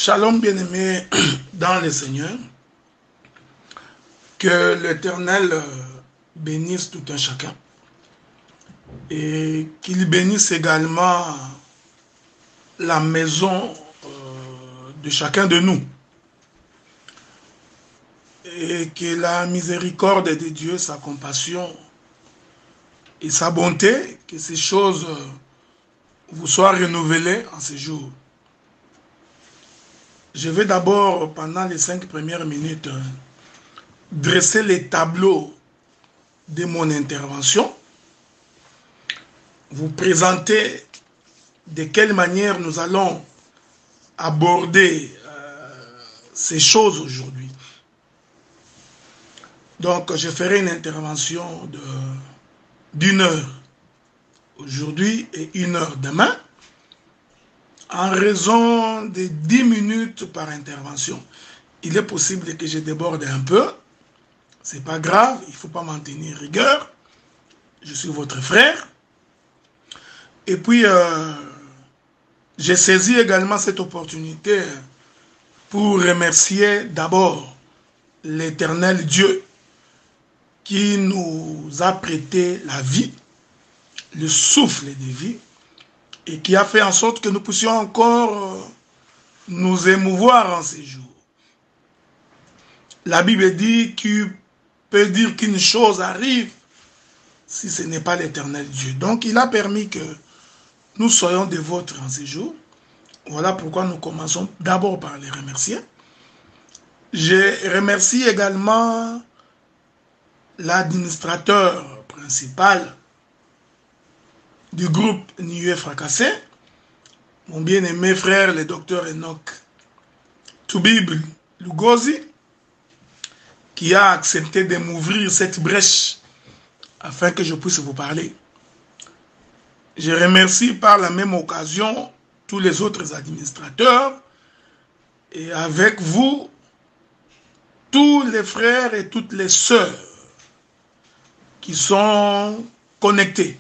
Shalom bien-aimés dans le Seigneur, que l'Éternel bénisse tout un chacun et qu'il bénisse également la maison de chacun de nous et que la miséricorde de Dieu, sa compassion et sa bonté, que ces choses vous soient renouvelées en ces jours. Je vais d'abord, pendant les 5 premières minutes, dresser les tableaux de mon intervention, vous présenter de quelle manière nous allons aborder ces choses aujourd'hui. Donc, je ferai une intervention d'1 heure aujourd'hui et 1 heure demain, en raison de 10 minutes par intervention. Il est possible que je déborde un peu, c'est pas grave, il ne faut pas m'en tenir rigueur, je suis votre frère. Et puis, j'ai saisi également cette opportunité pour remercier d'abord l'Éternel Dieu qui nous a prêté la vie, le souffle de vie, et qui a fait en sorte que nous puissions encore nous émouvoir en ces jours. La Bible dit qu'il peut dire qu'une chose arrive si ce n'est pas l'Éternel Dieu. Donc il a permis que nous soyons des vôtres en ces jours. Voilà pourquoi nous commençons d'abord par les remercier. Je remercie également l'administrateur principal du groupe Niue Fracassé, mon bien-aimé frère, le docteur Enoch Toubib Lugozi, qui a accepté de m'ouvrir cette brèche afin que je puisse vous parler. Je remercie par la même occasion tous les autres administrateurs et avec vous, tous les frères et toutes les sœurs qui sont connectés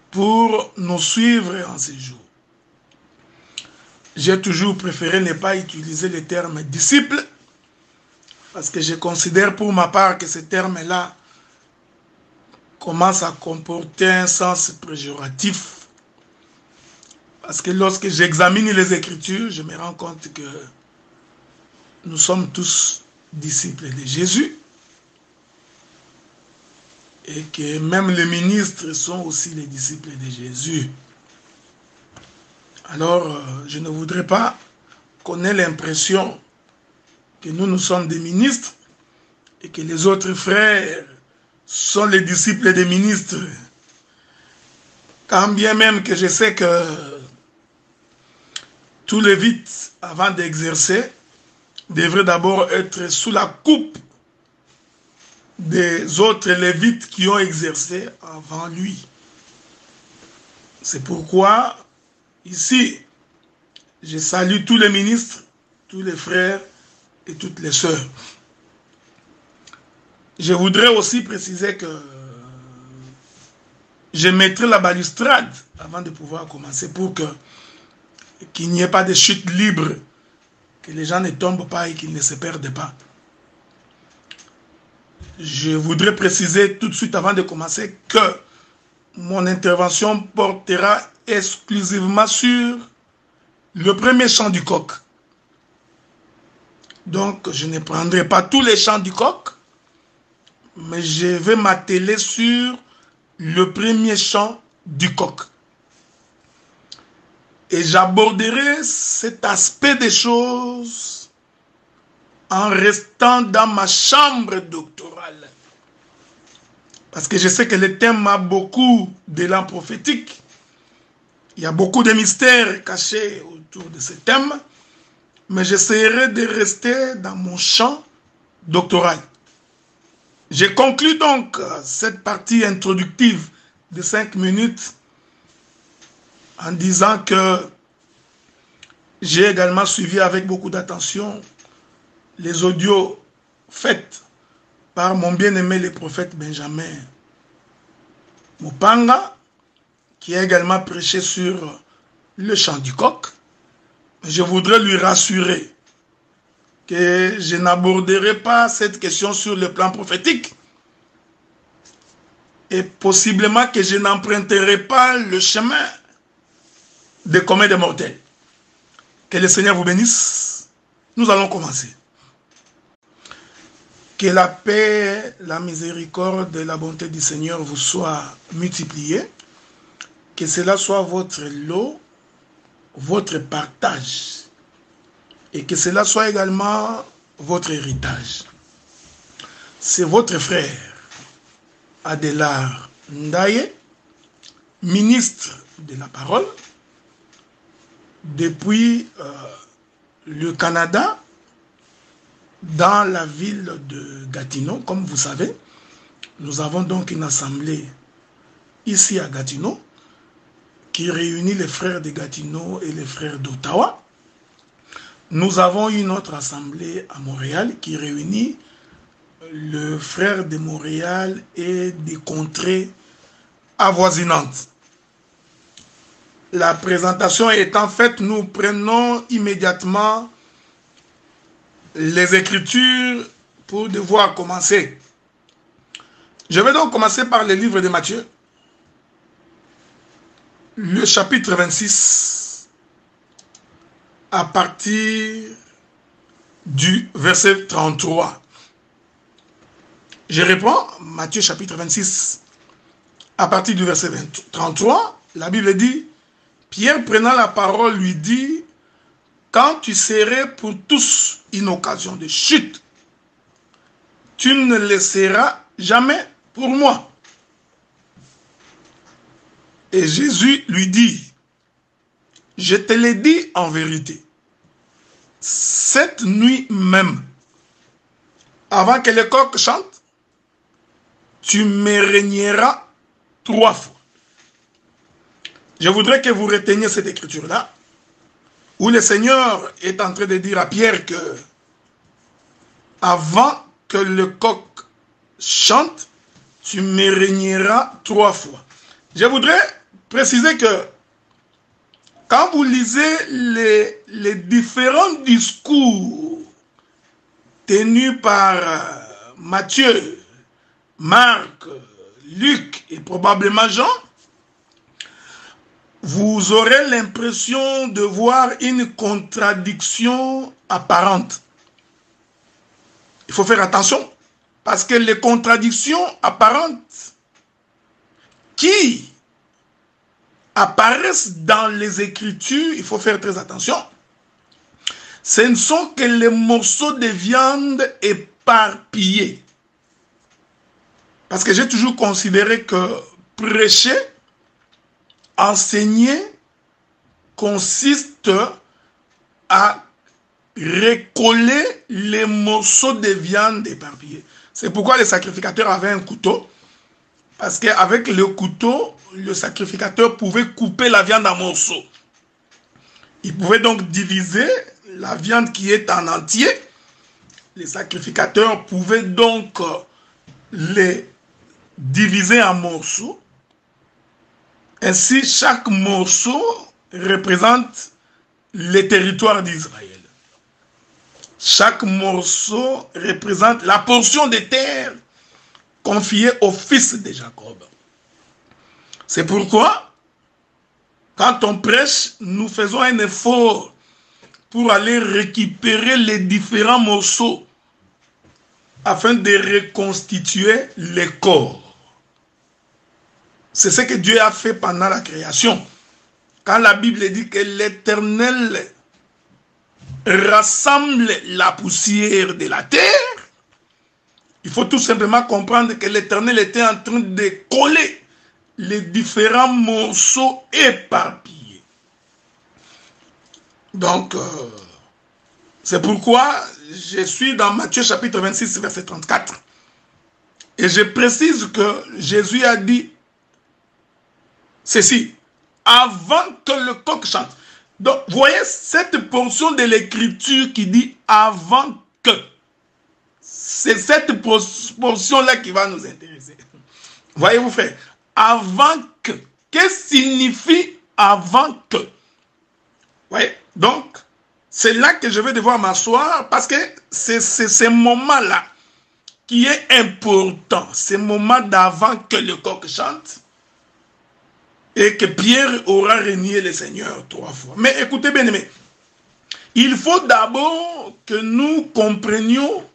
pour nous suivre en ces jours. J'ai toujours préféré ne pas utiliser le terme disciple parce que je considère pour ma part que ce terme-là commence à comporter un sens péjoratif. Parce que lorsque j'examine les Écritures, je me rends compte que nous sommes tous disciples de Jésus et que même les ministres sont aussi les disciples de Jésus. Alors, je ne voudrais pas qu'on ait l'impression que nous sommes des ministres et que les autres frères sont les disciples des ministres. Quand bien même que je sais que tous les lévites, avant d'exercer, devraient d'abord être sous la coupe des autres lévites qui ont exercé avant lui. C'est pourquoi, ici, je salue tous les ministres, tous les frères et toutes les sœurs. Je voudrais aussi préciser que je mettrai la balustrade avant de pouvoir commencer pour qu'il n'y ait pas de chute libre, que les gens ne tombent pas et qu'ils ne se perdent pas. Je voudrais préciser tout de suite avant de commencer que mon intervention portera exclusivement sur le premier chant du coq. Donc je ne prendrai pas tous les chants du coq, mais je vais m'atteler sur le premier chant du coq. Et j'aborderai cet aspect des choses en restant dans ma chambre doctorale. Parce que je sais que le thème a beaucoup d'élan prophétique. Il y a beaucoup de mystères cachés autour de ce thème. Mais j'essaierai de rester dans mon champ doctoral. Je conclus donc cette partie introductive de 5 minutes en disant que j'ai également suivi avec beaucoup d'attention les audios faits par mon bien-aimé le prophète Benjamin Mopanga, qui a également prêché sur le chant du coq. je voudrais lui rassurer que je n'aborderai pas cette question sur le plan prophétique. Et possiblement que je n'emprunterai pas le chemin des communs des mortels. Que le Seigneur vous bénisse. Nous allons commencer. Que la paix, la miséricorde et la bonté du Seigneur vous soient multipliées. Que cela soit votre lot, votre partage. Et que cela soit également votre héritage. C'est votre frère, Adélard Ndaye, ministre de la parole, depuis le Canada, dans la ville de Gatineau. Comme vous savez, nous avons donc une assemblée ici à Gatineau qui réunit les frères de Gatineau et les frères d'Ottawa. Nous avons une autre assemblée à Montréal qui réunit le frère de Montréal et des contrées avoisinantes. La présentation étant faite, nous prenons immédiatement les Écritures pour devoir commencer. Je vais donc commencer par le livre de Matthieu, le chapitre 26, à partir du verset 33. Je reprends Matthieu chapitre 26, à partir du verset 33. La Bible dit: Pierre, prenant la parole, lui dit: quand tu serais pour tous une occasion de chute, tu ne le seras jamais pour moi. Et Jésus lui dit: je te l'ai dit en vérité, cette nuit même, avant que le coq chante, tu me régneras 3 fois. Je voudrais que vous reteniez cette écriture-là, où le Seigneur est en train de dire à Pierre que, avant que le coq chante, tu me régneras 3 fois. Je voudrais préciser que, quand vous lisez les différents discours tenus par Matthieu, Marc, Luc et probablement Jean, vous aurez l'impression de voir une contradiction apparente. Il faut faire attention, parce que les contradictions apparentes qui apparaissent dans les Écritures, il faut faire très attention, ce ne sont que les morceaux de viande éparpillés. Parce que j'ai toujours considéré que prêcher, enseigner, consiste à recoller les morceaux de viande éparpillés. C'est pourquoi les sacrificateurs avaient un couteau. Parce qu'avec le couteau, le sacrificateur pouvait couper la viande en morceaux. Il pouvait donc diviser la viande qui est en entier. Les sacrificateurs pouvaient donc les diviser en morceaux. Ainsi, chaque morceau représente le territoire d'Israël. Chaque morceau représente la portion de terre confiée au fils de Jacob. C'est pourquoi, quand on prêche, nous faisons un effort pour aller récupérer les différents morceaux afin de reconstituer le corps. C'est ce que Dieu a fait pendant la création. Quand la Bible dit que l'Éternel rassemble la poussière de la terre, il faut tout simplement comprendre que l'Éternel était en train de coller les différents morceaux éparpillés. Donc, c'est pourquoi je suis dans Matthieu chapitre 26, verset 34. Et je précise que Jésus a dit ceci: avant que le coq chante. Donc, vous voyez cette portion de l'écriture qui dit avant que. C'est cette portion-là qui va nous intéresser. Voyez-vous, frère, avant que. Qu'est-ce que signifie avant que? Voyez, donc, C'est là que je vais devoir m'asseoir parce que c'est ce moment-là qui est important. Ce moment d'avant que le coq chante et que Pierre aura renié le Seigneur 3 fois. Mais écoutez bien aimé, il faut d'abord que nous comprenions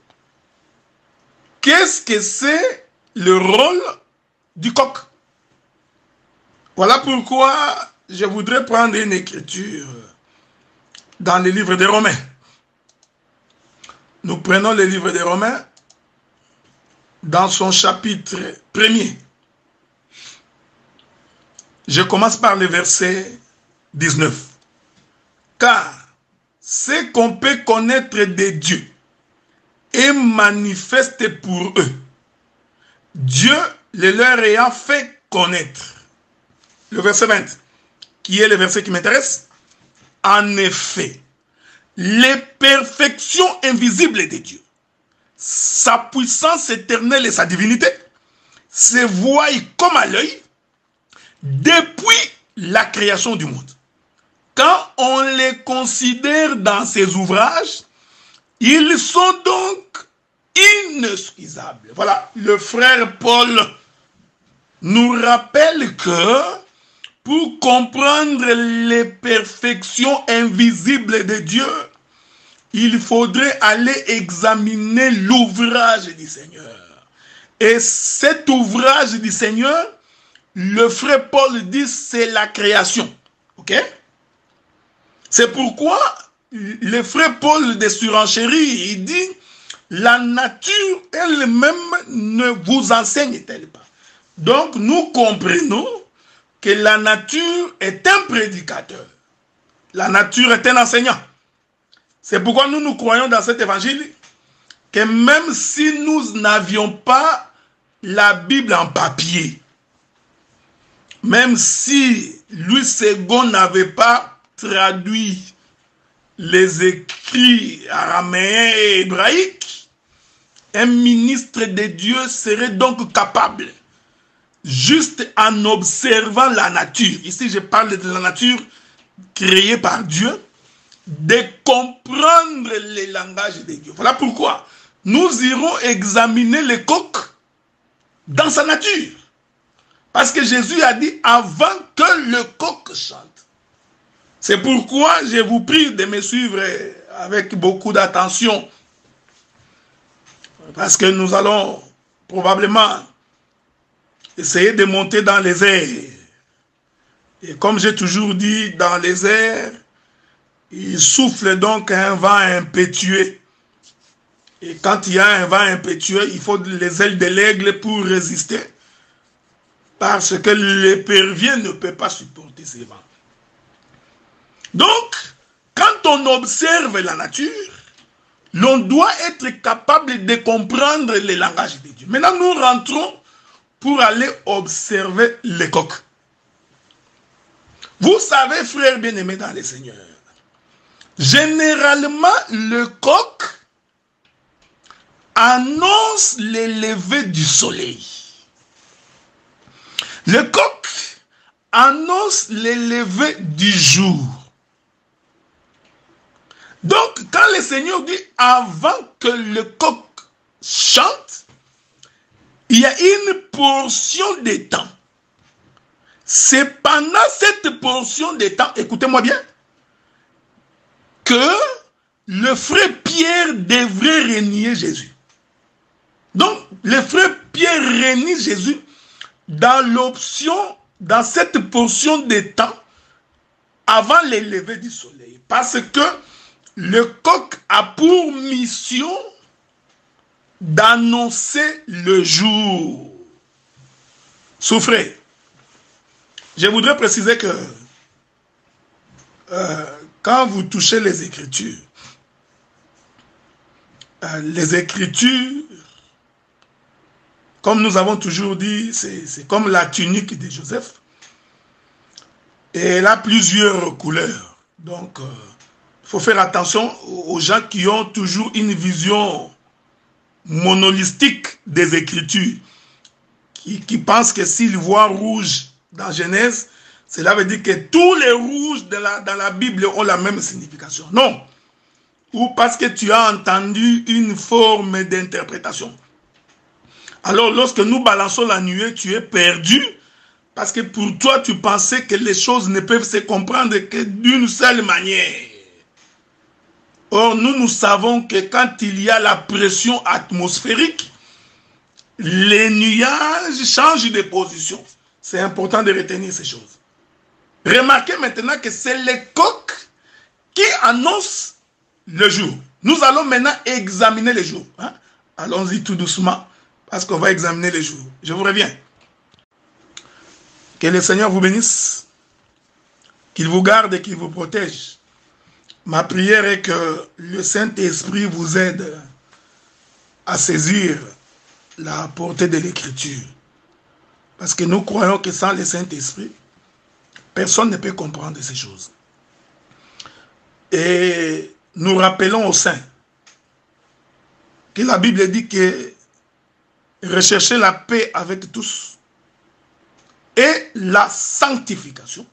qu'est-ce que c'est le rôle du coq. Voilà pourquoi je voudrais prendre une écriture dans le livre des Romains. Nous prenons le livre des Romains dans son chapitre 1er. Je commence par le verset 19. Car ce qu'on peut connaître de Dieu est manifeste pour eux, Dieu le leur ayant fait connaître. Le verset 20, qui est le verset qui m'intéresse. En effet, les perfections invisibles de Dieu, sa puissance éternelle et sa divinité, se voient comme à l'œil depuis la création du monde. Quand on les considère dans ces ouvrages, ils sont donc inexcusables. Voilà, le frère Paul nous rappelle que pour comprendre les perfections invisibles de Dieu, il faudrait aller examiner l'ouvrage du Seigneur. Et cet ouvrage du Seigneur, le frère Paul dit, c'est la création. Ok? C'est pourquoi le frère Paul de Surenchérie, il dit, la nature elle-même ne vous enseigne-t-elle pas? Donc nous comprenons que la nature est un prédicateur. La nature est un enseignant. C'est pourquoi nous croyons dans cet évangile que même si nous n'avions pas la Bible en papier, même si Louis II n'avait pas traduit les écrits araméens et hébraïques, un ministre de Dieu serait donc capable, juste en observant la nature, ici je parle de la nature créée par Dieu, de comprendre les langages de Dieu. Voilà pourquoi nous irons examiner le coq dans sa nature. Parce que Jésus a dit avant que le coq chante. C'est pourquoi je vous prie de me suivre avec beaucoup d'attention. Parce que nous allons probablement essayer de monter dans les airs. Et comme j'ai toujours dit, dans les airs, il souffle donc un vent impétueux. Et quand il y a un vent impétueux, il faut les ailes de l'aigle pour résister. Parce que l'épervier ne peut pas supporter ces vents. Donc, quand on observe la nature, l'on doit être capable de comprendre les langages de Dieu. Maintenant, nous rentrons pour aller observer les coqs. Vous savez, frères bien-aimés dans le Seigneur, généralement, le coq annonce le lever du soleil. Le coq annonce le lever du jour. Donc, quand le Seigneur dit avant que le coq chante, il y a une portion de temps. C'est pendant cette portion de temps, écoutez-moi bien, que le frère Pierre devrait renier Jésus. Donc, le frère Pierre renie Jésus dans l'option, dans cette portion de temps, avant le lever du soleil. Parce que le coq a pour mission d'annoncer le jour. Souffrez. Je voudrais préciser que quand vous touchez les Écritures, comme nous avons toujours dit, c'est comme la tunique de Joseph. Et elle a plusieurs couleurs. Donc, il faut faire attention aux gens qui ont toujours une vision monolithique des Écritures, qui pensent que s'ils voient rouge dans Genèse, cela veut dire que tous les rouges dans la Bible ont la même signification. Non, ou parce que tu as entendu une forme d'interprétation. Alors lorsque nous balançons la nuée, tu es perdu parce que pour toi, tu pensais que les choses ne peuvent se comprendre que d'une seule manière. Or, nous savons que quand il y a la pression atmosphérique, les nuages changent de position. C'est important de retenir ces choses. Remarquez maintenant que c'est les coqs qui annoncent le jour. Nous allons maintenant examiner les jours. Hein? Allons-y tout doucement, parce qu'on va examiner les jours. Je vous reviens. Que le Seigneur vous bénisse, qu'il vous garde et qu'il vous protège. Ma prière est que le Saint-Esprit vous aide à saisir la portée de l'Écriture. Parce que nous croyons que sans le Saint-Esprit, personne ne peut comprendre ces choses. Et nous rappelons aux saints que la Bible dit que rechercher la paix avec tous et la sanctification,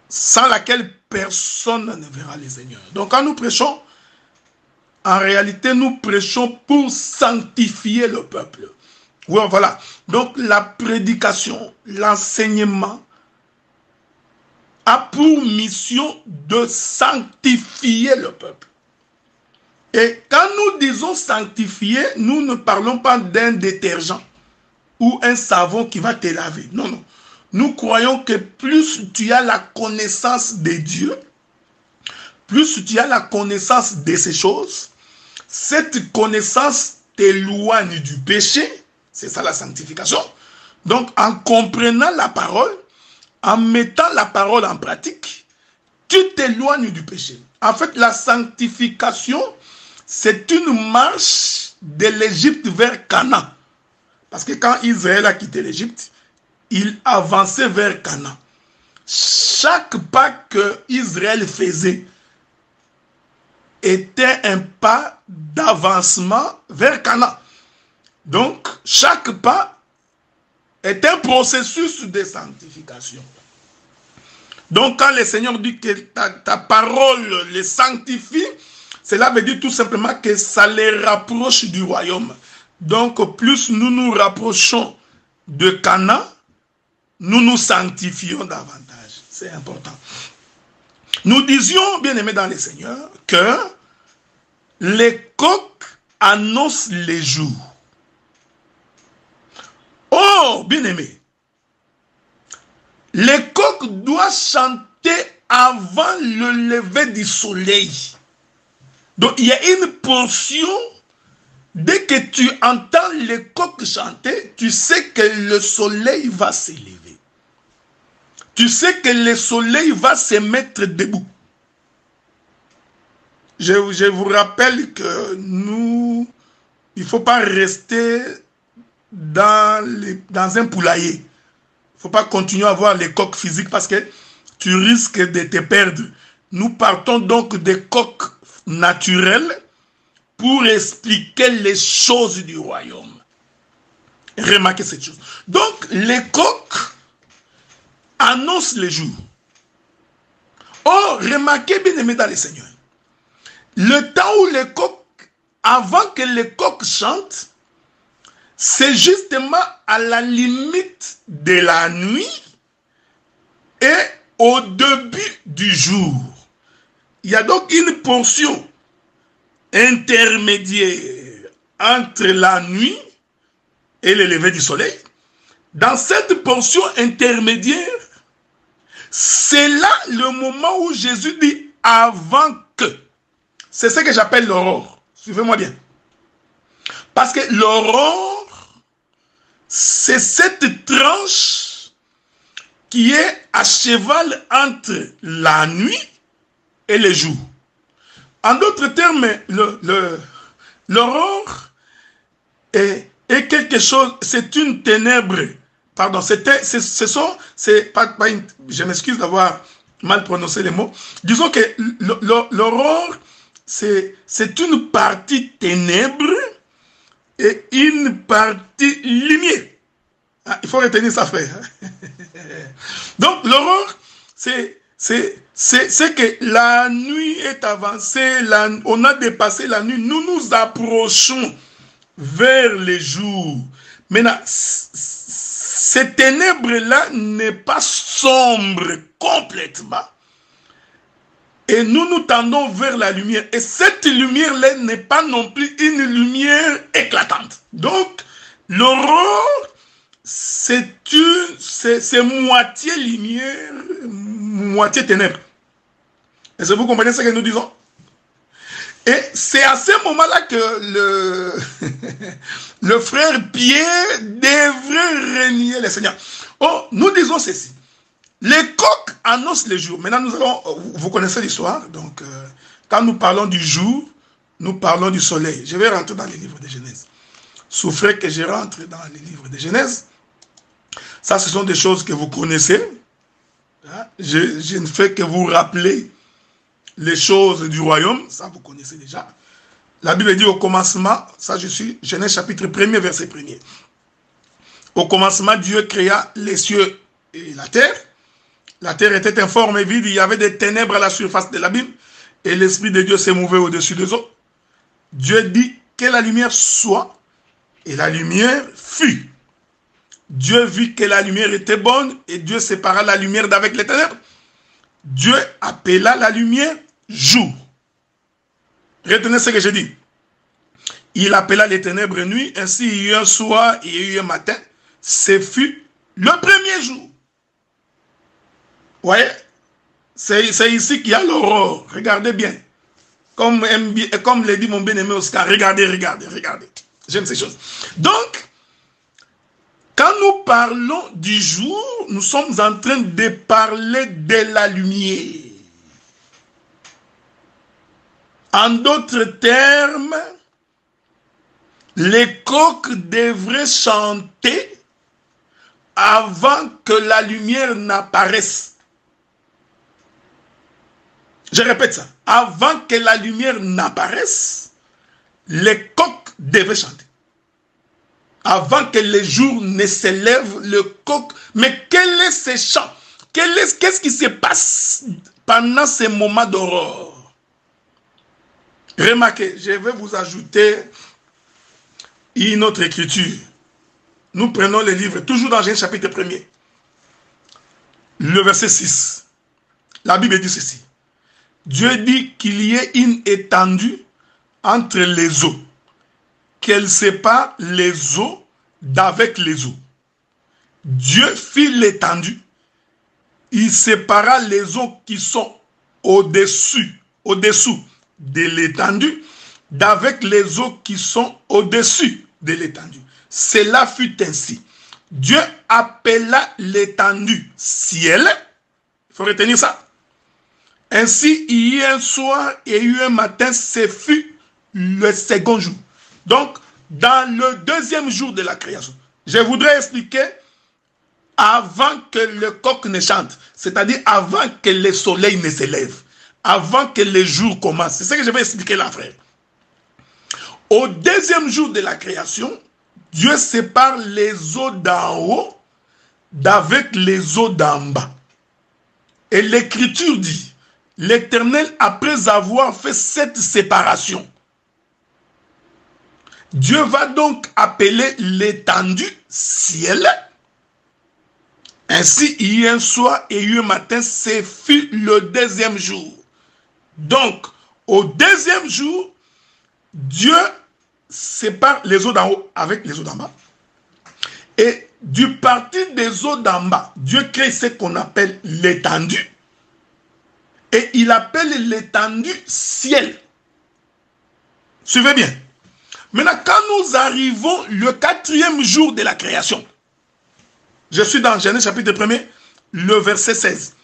sans laquelle personne ne verra le Seigneur. Donc quand nous prêchons, en réalité, nous prêchons pour sanctifier le peuple. Oui, voilà. Donc la prédication, l'enseignement a pour mission de sanctifier le peuple. Et quand nous disons sanctifier, nous ne parlons pas d'un détergent ou un savon qui va te laver. Non, non. Nous croyons que plus tu as la connaissance de Dieu, plus tu as la connaissance de ces choses, cette connaissance t'éloigne du péché. C'est ça la sanctification. Donc, en comprenant la parole, en mettant la parole en pratique, tu t'éloignes du péché. En fait, la sanctification, c'est une marche de l'Égypte vers Canaan. Parce que quand Israël a quitté l'Égypte, il avançait vers Canaan. Chaque pas que Israël faisait était un pas d'avancement vers Canaan. Donc, chaque pas est un processus de sanctification. Donc, quand le Seigneur dit que ta parole les sanctifie, cela veut dire tout simplement que ça les rapproche du royaume. Donc, plus nous nous rapprochons de Canaan, nous nous sanctifions davantage. C'est important. Nous disions, bien-aimés dans le Seigneur, que les coqs annoncent les jours. Oh, bien-aimés, les coqs doivent chanter avant le lever du soleil. Donc, il y a une portion, dès que tu entends les coqs chanter, tu sais que le soleil va s'élever. Tu sais que le soleil va se mettre debout. Je vous rappelle que nous, il ne faut pas rester dans un poulailler. Il ne faut pas continuer à voir les coqs physiques parce que tu risques de te perdre. Nous partons donc des coqs naturels pour expliquer les choses du royaume. Remarquez cette chose. Donc, les coqs annoncent les jours. Oh, remarquez bien aimé dans le Seigneur. Le temps où les coqs, avant que les coqs chantent, c'est justement à la limite de la nuit et au début du jour. Il y a donc une portion intermédiaire entre la nuit et le lever du soleil. Dans cette portion intermédiaire, c'est là le moment où Jésus dit avant que. C'est ce que j'appelle l'aurore. Suivez-moi bien. Parce que l'aurore, c'est cette tranche qui est à cheval entre la nuit et le jour. En d'autres termes, l'aurore est quelque chose, c'est une ténèbre. Pardon, je m'excuse d'avoir mal prononcé les mots. Disons que l'aurore, c'est une partie ténèbre et une partie lumière. Ah, il faut retenir ça, frère. Donc, l'aurore, c'est c'est que la nuit est avancée, on a dépassé la nuit, nous nous approchons vers les jours. Maintenant, ces ténèbres-là n'est pas sombre complètement. Et nous nous tendons vers la lumière. Et cette lumière-là n'est pas non plus une lumière éclatante. Donc, l'aurore, c'est moitié lumière, moitié ténèbres. Est-ce que vous comprenez ce que nous disons? Et c'est à ce moment-là que le frère Pierre devrait renier le Seigneur. Oh, nous disons ceci. Les coqs annoncent les jours. Maintenant, nous allons, vous connaissez l'histoire. Donc, quand nous parlons du jour, nous parlons du soleil. Je vais rentrer dans les livres de Genèse. Souffrez que je rentre dans les livres de Genèse. Ça, ce sont des choses que vous connaissez. Je ne fais que vous rappeler les choses du royaume. Ça, vous connaissez déjà. La Bible dit au commencement, ça je suis, Genèse chapitre 1er, verset 1er. Au commencement, Dieu créa les cieux et la terre. La terre était informe et vide, il y avait des ténèbres à la surface de l'abîme, et l'Esprit de Dieu s'est mouvé au-dessus des eaux. Dieu dit que la lumière soit, et la lumière fut. Dieu vit que la lumière était bonne, et Dieu sépara la lumière d'avec les ténèbres. Dieu appela la lumière jour. Retenez ce que je dis. Il appela les ténèbres nuit, ainsi il y eut un soir et il y eut un matin. Ce fut le premier jour. Vous voyez, c'est ici qu'il y a l'aurore. Regardez bien. Comme le dit mon bien-aimé Oscar, regardez. J'aime ces choses. Donc, quand nous parlons du jour, nous sommes en train de parler de la lumière. En d'autres termes, les coqs devraient chanter avant que la lumière n'apparaisse. Je répète ça. Avant que la lumière n'apparaisse, les coqs devaient chanter. Avant que le jour ne s'élève, le coq... Mais quel est ce chant? Qu'est-ce qui se passe pendant ces moments d'aurore? Remarquez, je vais vous ajouter une autre écriture. Nous prenons les livres, toujours dans Genèse chapitre 1er. Le verset 6. La Bible dit ceci. Dieu dit qu'il y ait une étendue entre les eaux, qu'elle sépare les eaux d'avec les eaux. Dieu fit l'étendue. Il sépara les eaux qui sont au-dessous de l'étendue d'avec les eaux qui sont au-dessus de l'étendue. Cela fut ainsi. Dieu appela l'étendue ciel. Il faut retenir ça. Ainsi, il y eut un soir et il y eut un matin, ce fut le second jour. Donc, dans le deuxième jour de la création, je voudrais expliquer avant que le coq ne chante, c'est-à-dire avant que le soleil ne s'élève, avant que le jour commence. C'est ce que je vais expliquer là, frère. Au deuxième jour de la création, Dieu sépare les eaux d'en haut d'avec les eaux d'en bas. Et l'Écriture dit, l'Éternel, après avoir fait cette séparation, Dieu va donc appeler l'étendue ciel. Ainsi, il y a un soir et il y a un matin, ce fut le deuxième jour. Donc, au deuxième jour, Dieu sépare les eaux d'en haut avec les eaux d'en bas. Et du parti des eaux d'en bas, Dieu crée ce qu'on appelle l'étendue. Et il appelle l'étendue ciel. Suivez bien. Maintenant, quand nous arrivons le 4e jour de la création, je suis dans Genèse chapitre 1er, le verset 16.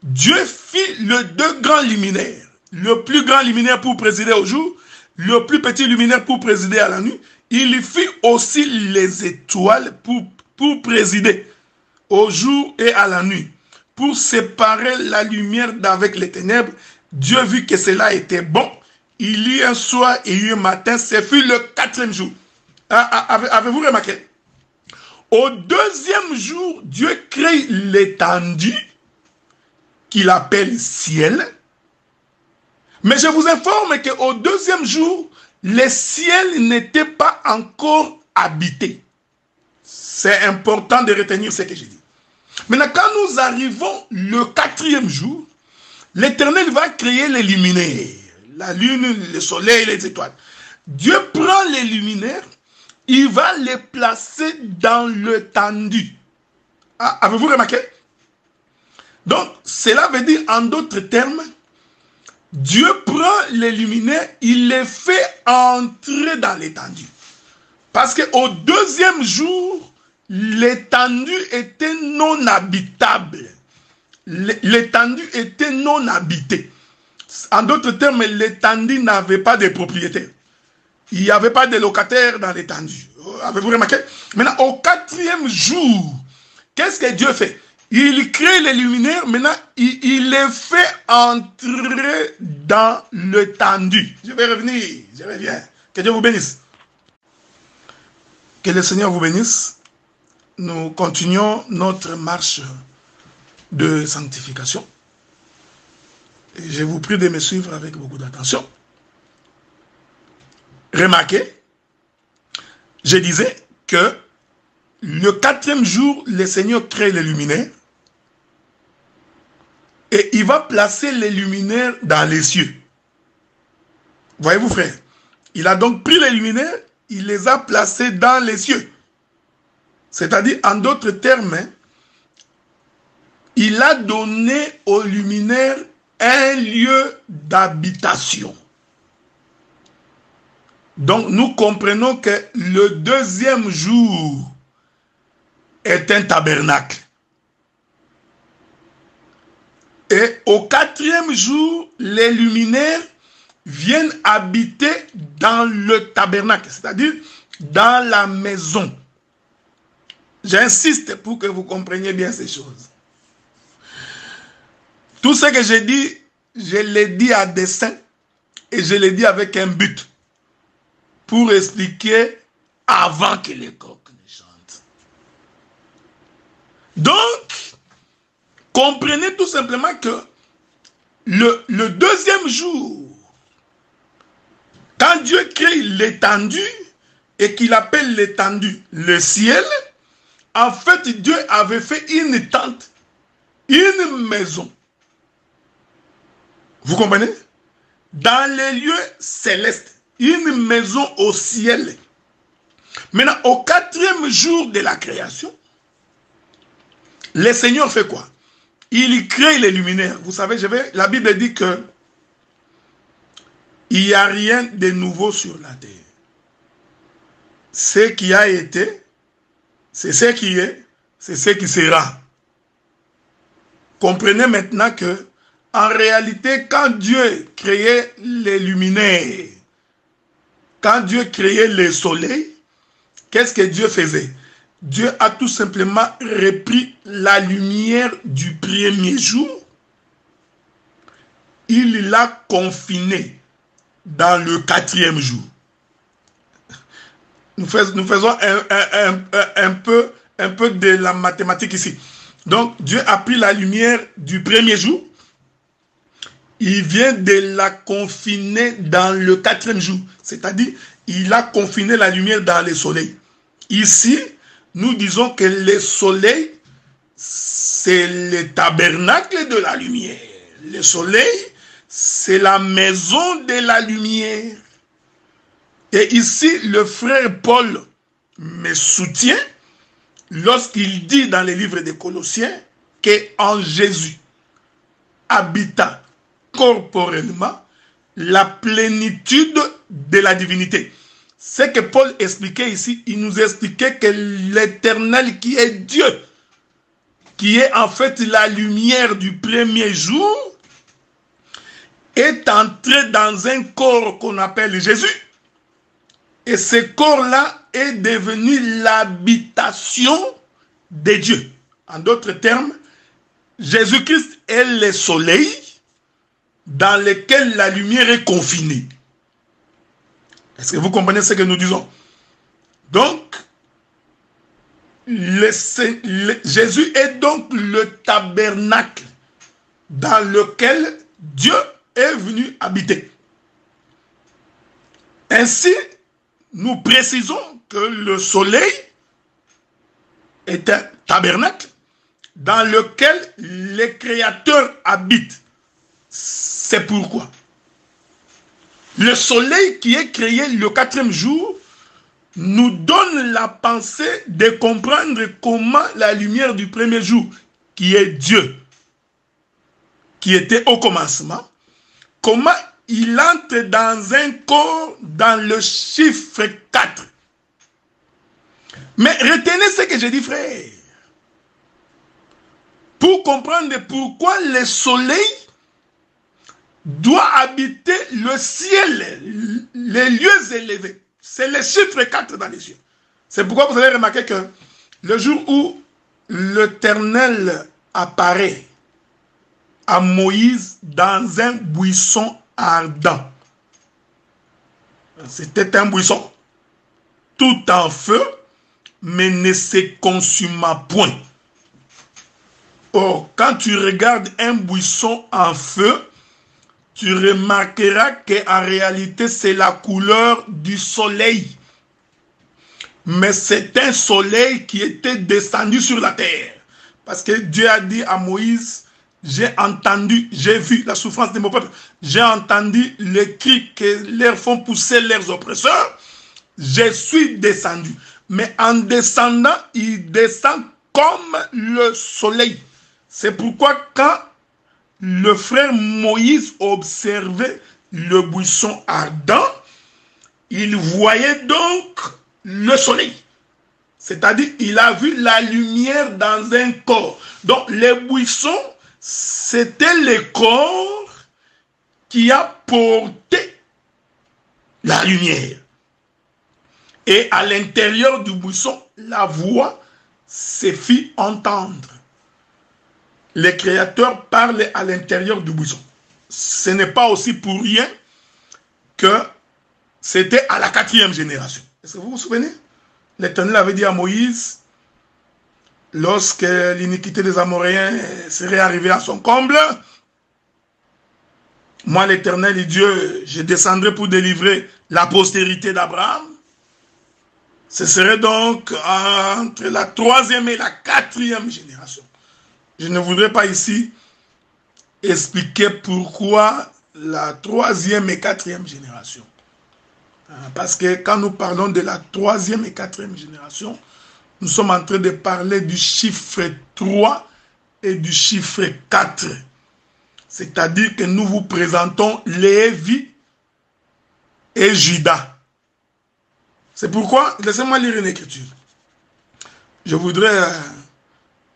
Dieu fit les deux grands luminaires. Le plus grand luminaire pour présider au jour, le plus petit luminaire pour présider à la nuit. Il fit aussi les étoiles pour présider au jour et à la nuit. Pour séparer la lumière d'avec les ténèbres, Dieu vit que cela était bon. Il y eut un soir et il y eut un matin, ce fut le 4e jour. Avez-vous remarqué? Au 2e jour, Dieu crée l'étendue. qu'il appelle ciel. Mais je vous informe qu'au deuxième jour, le ciel n'était pas encore habité. C'est important de retenir ce que j'ai dit. Maintenant, quand nous arrivons le quatrième jour, l'Éternel va créer les luminaires, la lune, le soleil, les étoiles. Dieu prend les luminaires, il va les placer dans l'étendue. Ah, avez-vous remarqué? Donc, cela veut dire, en d'autres termes, Dieu prend les luminaires, il les fait entrer dans l'étendue. Parce qu'au deuxième jour, l'étendue était non habitable. L'étendue était non habitée. En d'autres termes, l'étendue n'avait pas de propriétaire. Il n'y avait pas de locataire dans l'étendue. Avez-vous remarqué? Maintenant, au quatrième jour, qu'est-ce que Dieu fait? Il crée les luminaires, maintenant, il les fait entrer dans l'étendue. Je vais revenir, je reviens. Que Dieu vous bénisse. Que le Seigneur vous bénisse. Nous continuons notre marche de sanctification. Et je vous prie de me suivre avec beaucoup d'attention. Remarquez, je disais que le quatrième jour, le Seigneur crée les luminaires et il va placer les luminaires dans les cieux. Voyez-vous, frère? Il a donc pris les luminaires, il les a placés dans les cieux. C'est-à-dire, en d'autres termes, il a donné aux luminaires un lieu d'habitation. Donc, nous comprenons que le deuxième jour est un tabernacle. Et au quatrième jour, les luminaires viennent habiter dans le tabernacle, c'est-à-dire dans la maison. J'insiste pour que vous compreniez bien ces choses. Tout ce que j'ai dit, je l'ai dit à dessein et je l'ai dit avec un but pour expliquer avant que les coqs ne chantent. Donc, comprenez tout simplement que le deuxième jour, quand Dieu crée l'étendue et qu'il appelle l'étendue le ciel, en fait, Dieu avait fait une tente, une maison. Vous comprenez? Dans les lieux célestes, une maison au ciel. Maintenant, au quatrième jour de la création, le Seigneur fait quoi? Il crée les luminaires. Vous savez, la Bible dit que il n'y a rien de nouveau sur la terre. Ce qui a été, c'est ce qui est, c'est ce qui sera. Comprenez maintenant que, en réalité, quand Dieu créait les luminaires, quand Dieu créait le soleil, qu'est-ce que Dieu faisait? Dieu a tout simplement repris la lumière du premier jour, il l'a confinée dans le quatrième jour. Nous faisons un peu de la mathématique ici. Donc, Dieu a pris la lumière du premier jour, il vient de la confiner dans le quatrième jour. C'est-à-dire, il a confiné la lumière dans le soleil. Ici, nous disons que le soleil, c'est le tabernacle de la lumière. Le soleil, c'est la maison de la lumière. Et ici, le frère Paul me soutient lorsqu'il dit dans les livres des Colossiens qu'en Jésus habita corporellement la plénitude de la divinité. Ce que Paul expliquait ici, il nous expliquait que l'Éternel qui est Dieu, qui est en fait la lumière du premier jour, est entré dans un corps qu'on appelle Jésus. Et ce corps-là est devenu l'habitation de Dieu. En d'autres termes, Jésus-Christ est le soleil dans lequel la lumière est confinée. Est-ce que vous comprenez ce que nous disons? Donc, Jésus est donc le tabernacle dans lequel Dieu est venu habiter. Ainsi, nous précisons que le soleil est un tabernacle dans lequel les créateurs habitent. C'est pourquoi le soleil qui est créé le 4e jour nous donne la pensée de comprendre comment la lumière du premier jour, qui est Dieu, qui était au commencement, comment il entre dans un corps dans le chiffre 4. Mais retenez ce que j'ai dit, frère. Pour comprendre pourquoi le soleil doit habiter le ciel, les lieux élevés. C'est le chiffre 4 dans les cieux. C'est pourquoi vous avez remarqué que le jour où l'Éternel apparaît à Moïse dans un buisson ardent, c'était un buisson tout en feu, mais ne se consuma point. Or, quand tu regardes un buisson en feu, tu remarqueras qu'en réalité, c'est la couleur du soleil. Mais c'est un soleil qui était descendu sur la terre. Parce que Dieu a dit à Moïse, j'ai entendu, j'ai vu la souffrance de mon peuple, j'ai entendu les cris que leur font pousser leurs oppresseurs, je suis descendu. Mais en descendant, il descend comme le soleil. C'est pourquoi quand le frère Moïse observait le buisson ardent, il voyait donc le soleil. C'est-à-dire, il a vu la lumière dans un corps. Donc, les buissons, c'était le corps qui a porté la lumière. Et à l'intérieur du buisson, la voix se fit entendre. Les créateurs parlent à l'intérieur du buisson. Ce n'est pas aussi pour rien que c'était à la 4e génération. Est-ce que vous vous souvenez? L'Éternel avait dit à Moïse, lorsque l'iniquité des Amoréens serait arrivée à son comble, moi l'Éternel et Dieu, je descendrai pour délivrer la postérité d'Abraham. Ce serait donc entre la 3e et la 4e génération. Je ne voudrais pas ici expliquer pourquoi la 3e et 4e génération. Parce que quand nous parlons de la 3e et 4e génération, nous sommes en train de parler du chiffre 3 et du chiffre 4. C'est-à-dire que nous vous présentons Lévi et Judas. C'est pourquoi, laissez-moi lire une écriture. Je voudrais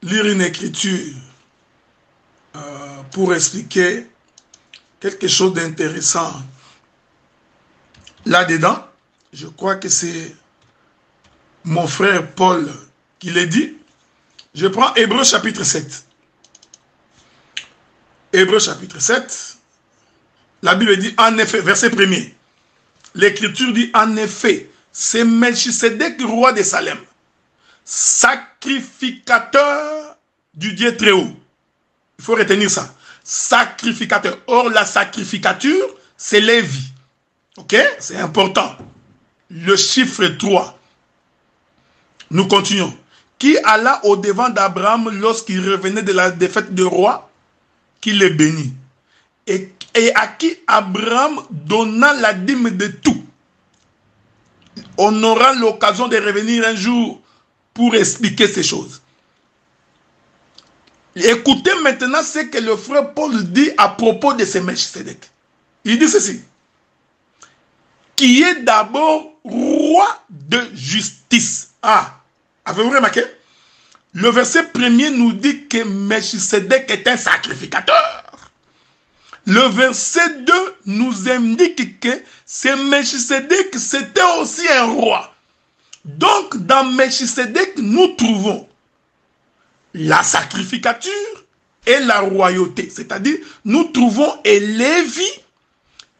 lire une écriture pour expliquer quelque chose d'intéressant là-dedans. Je crois que c'est mon frère Paul qui l'a dit. Je prends Hébreux chapitre 7. Hébreux chapitre 7. La Bible dit en effet, verset 1er. L'écriture dit en effet, c'est Melchisedec, roi de Salem, sacrificateur du Dieu très haut. Il faut retenir ça. Sacrificateur. Or, la sacrificature, c'est Lévi. Ok? C'est important. Le chiffre 3. Nous continuons. Qui alla au-devant d'Abraham lorsqu'il revenait de la défaite de roi, qui le bénit. Et à qui Abraham donna la dîme de tout. On aura l'occasion de revenir un jour pour expliquer ces choses. Écoutez maintenant ce que le frère Paul dit à propos de ce Melchisedec. Il dit ceci. Qui est d'abord roi de justice. Ah, avez-vous remarqué? Le verset 1er nous dit que Melchisedec est un sacrificateur. Le verset 2 nous indique que ce Melchisedec, c'était aussi un roi. Donc, dans Melchisedec, nous trouvons la sacrificature et la royauté. C'est-à-dire, nous trouvons Lévi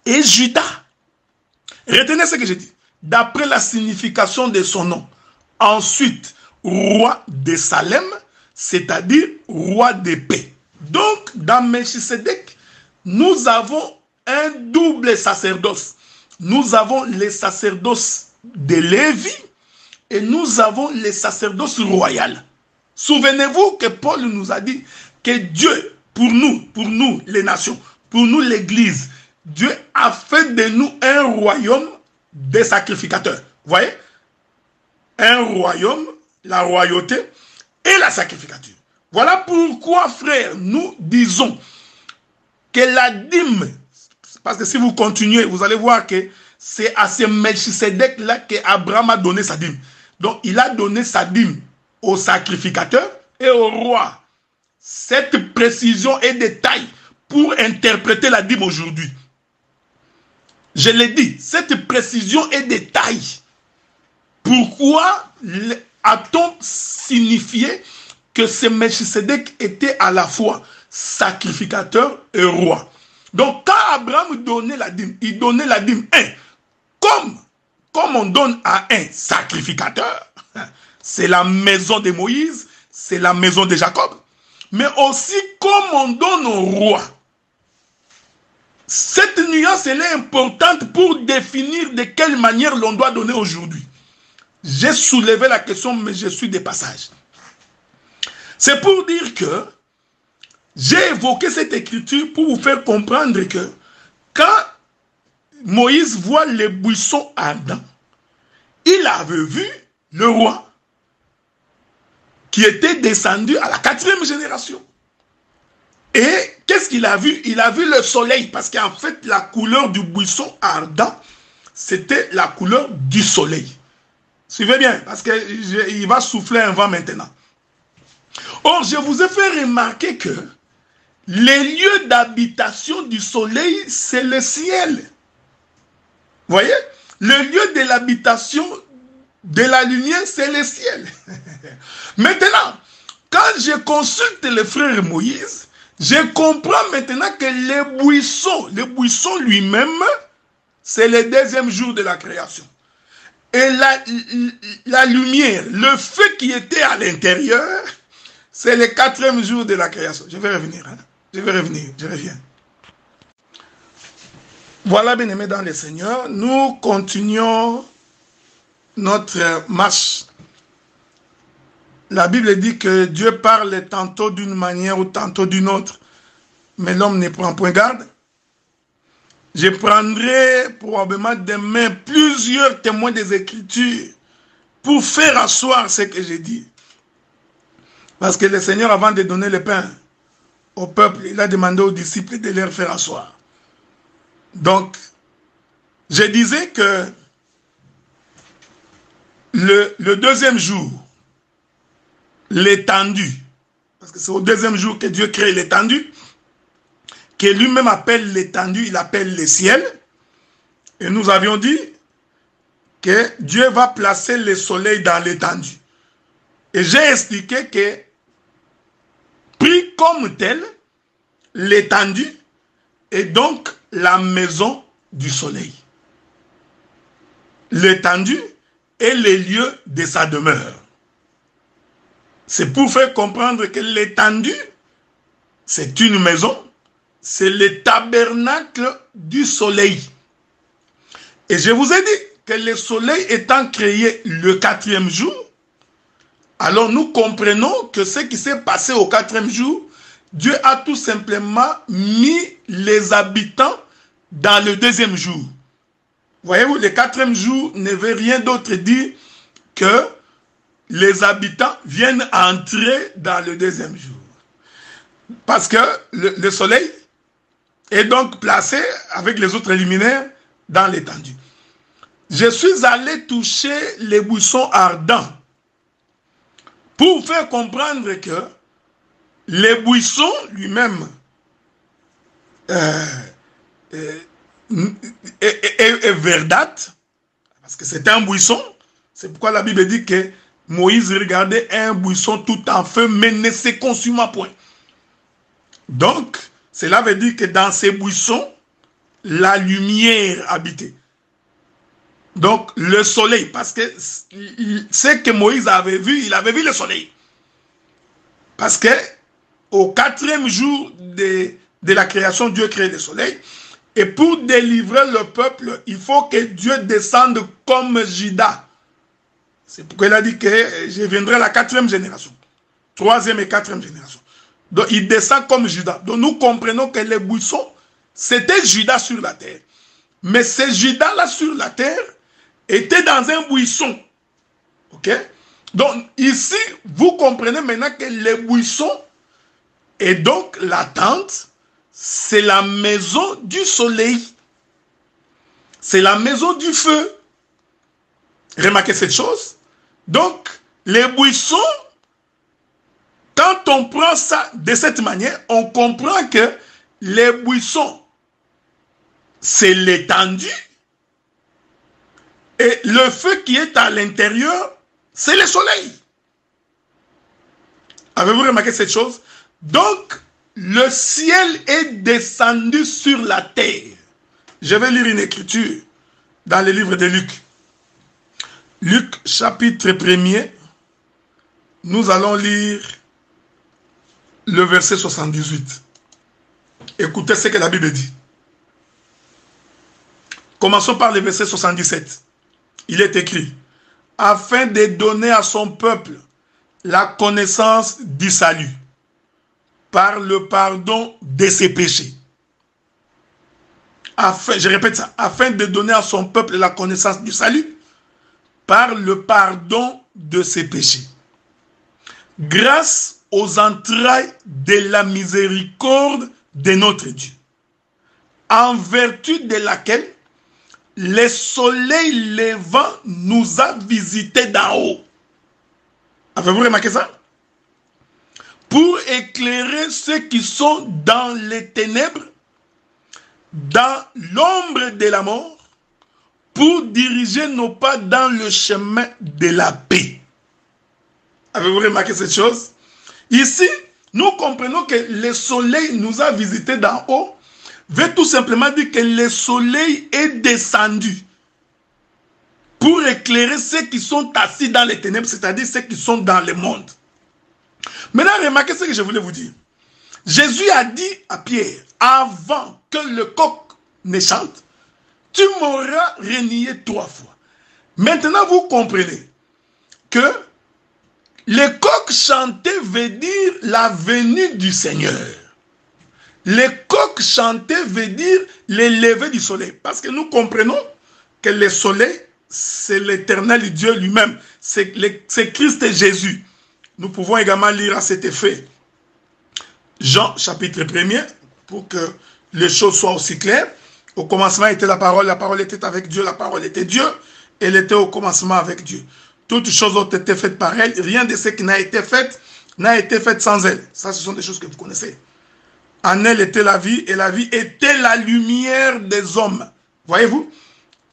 et Judas. Retenez ce que j'ai dit. D'après la signification de son nom. Ensuite, roi de Salem, c'est-à-dire roi de paix. Donc, dans Melchisedec, nous avons un double sacerdoce. Nous avons les sacerdoces de Lévi et nous avons les sacerdoces royales. Souvenez-vous que Paul nous a dit que Dieu, pour nous les nations, pour nous l'Église, Dieu a fait de nous un royaume des sacrificateurs. Vous voyez? Un royaume, la royauté et la sacrificature. Voilà pourquoi, frère, nous disons que la dîme, parce que si vous continuez, vous allez voir que c'est à ce Melchisedec-là qu'Abraham a donné sa dîme. Donc, il a donné sa dîme au sacrificateur et au roi. Cette précision est de taille pour interpréter la dîme aujourd'hui. Je l'ai dit, cette précision est de taille. Pourquoi a-t-on signifié que ce Melchisedec était à la fois sacrificateur et roi? Donc, quand Abraham donnait la dîme, il donnait la dîme, comme on donne à un sacrificateur, c'est la maison de Moïse, c'est la maison de Jacob, mais aussi comme on donne au roi. Cette nuance, elle est importante pour définir de quelle manière l'on doit donner aujourd'hui. J'ai soulevé la question, mais je suis de passage. C'est pour dire que j'ai évoqué cette écriture pour vous faire comprendre que quand Moïse voit les buissons ardents, il avait vu le roi qui était descendu à la 4e génération. Et qu'est-ce qu'il a vu? Il a vu le soleil, parce qu'en fait, la couleur du buisson ardent, c'était la couleur du soleil. Suivez bien, parce qu'il va souffler un vent maintenant. Or, je vous ai fait remarquer que les lieux d'habitation du soleil, c'est le ciel. Vous voyez? Le lieu de l'habitation de la lumière, c'est le ciel. Maintenant, quand je consulte le frère Moïse, je comprends maintenant que le buisson lui-même, c'est le 2e jour de la création. Et la lumière, le feu qui était à l'intérieur, c'est le 4e jour de la création. Je vais revenir, hein? Je reviens. Voilà, bien-aimés dans le Seigneur, nous continuons notre marche. La Bible dit que Dieu parle tantôt d'une manière ou tantôt d'une autre, mais l'homme ne prend point garde. Je prendrai probablement demain plusieurs témoins des Écritures pour faire asseoir ce que j'ai dit. Parce que le Seigneur, avant de donner le pain au peuple, il a demandé aux disciples de leur faire asseoir. Donc, je disais que le 2e jour, l'étendue, parce que c'est au 2e jour que Dieu crée l'étendue, que lui-même appelle l'étendue, il appelle le ciel. Et nous avions dit que Dieu va placer le soleil dans l'étendue. Et j'ai expliqué que, pris comme tel, l'étendue est donc la maison du soleil. L'étendue est le lieu de sa demeure. C'est pour faire comprendre que l'étendue, c'est une maison, c'est le tabernacle du soleil. Et je vous ai dit que le soleil étant créé le 4e jour, alors nous comprenons que ce qui s'est passé au 4e jour, Dieu a tout simplement mis les habitants dans le 2e jour. Voyez-vous, le 4e jour ne veut rien d'autre dire que les habitants viennent entrer dans le 2e jour. Parce que le soleil est donc placé avec les autres luminaires dans l'étendue. Je suis allé toucher les buissons ardents pour vous faire comprendre que les buissons lui-même est verdâtre, parce que c'est un buisson. C'est pourquoi la Bible dit que Moïse regardait un buisson tout en feu, mais ne se consuma point. Donc, cela veut dire que dans ces buissons, la lumière habitait. Donc, le soleil, parce que ce que Moïse avait vu, il avait vu le soleil. Parce que au 4e jour de la création, Dieu crée le soleil. Et pour délivrer le peuple, il faut que Dieu descende comme Judas. C'est pourquoi il a dit que je viendrai à la 4e génération. 3e et 4e génération. Donc il descend comme Judas. Donc nous comprenons que les buissons, c'était Judas sur la terre. Mais ce Judas-là sur la terre était dans un buisson. Ok? Donc ici, vous comprenez maintenant que les buissons et donc la tente, c'est la maison du soleil. C'est la maison du feu. Remarquez cette chose. Donc, les buissons, quand on prend ça de cette manière, on comprend que les buissons, c'est l'étendue. Et le feu qui est à l'intérieur, c'est le soleil. Avez-vous remarqué cette chose? Donc, le ciel est descendu sur la terre. Je vais lire une écriture dans le livre de Luc. Luc, chapitre 1er, nous allons lire le verset 78. Écoutez ce que la Bible dit. Commençons par le verset 77. Il est écrit, afin de donner à son peuple la connaissance du salut, par le pardon de ses péchés. Je répète ça, afin de donner à son peuple la connaissance du salut, par le pardon de ses péchés. Grâce aux entrailles de la miséricorde de notre Dieu, en vertu de laquelle le soleil levant nous a visités d'en haut. Avez-vous remarqué ça? Pour éclairer ceux qui sont dans les ténèbres, dans l'ombre de la mort, pour diriger nos pas dans le chemin de la paix. Avez-vous remarqué cette chose? Ici, nous comprenons que le soleil nous a visités d'en haut, veut tout simplement dire que le soleil est descendu pour éclairer ceux qui sont assis dans les ténèbres, c'est-à-dire ceux qui sont dans le monde. Maintenant, remarquez ce que je voulais vous dire. Jésus a dit à Pierre, avant que le coq ne chante, tu m'auras renié 3 fois. Maintenant, vous comprenez que le coq chanté veut dire la venue du Seigneur. Le coq chanté veut dire le lever du soleil. Parce que nous comprenons que le soleil, c'est l'éternel Dieu lui-même. C'est Christ Jésus. Nous pouvons également lire à cet effet Jean chapitre 1er pour que les choses soient aussi claires. Au commencement était la parole était avec Dieu, la parole était Dieu, elle était au commencement avec Dieu. Toutes choses ont été faites par elle, rien de ce qui n'a été fait sans elle. Ça, ce sont des choses que vous connaissez. En elle était la vie, et la vie était la lumière des hommes. Voyez-vous?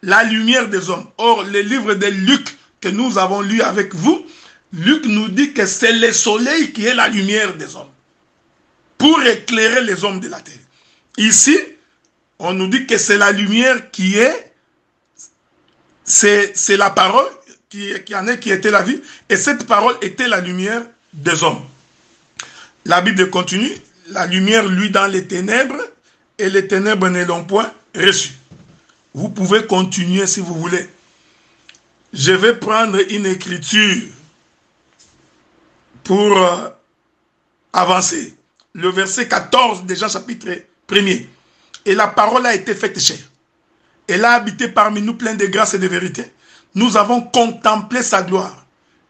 La lumière des hommes. Or, le livre de Luc que nous avons lu avec vous, Luc nous dit que c'est le soleil qui est la lumière des hommes, pour éclairer les hommes de la terre. Ici, on nous dit que c'est la lumière qui est, c'est la parole qui était la vie, et cette parole était la lumière des hommes. La Bible continue, la lumière lui dans les ténèbres, et les ténèbres ne l'ont point reçu. Vous pouvez continuer si vous voulez. Je vais prendre une écriture pour avancer. Le verset 14 de Jean chapitre 1er. Et la parole a été faite chair. Elle a habité parmi nous plein de grâce et de vérité. Nous avons contemplé sa gloire.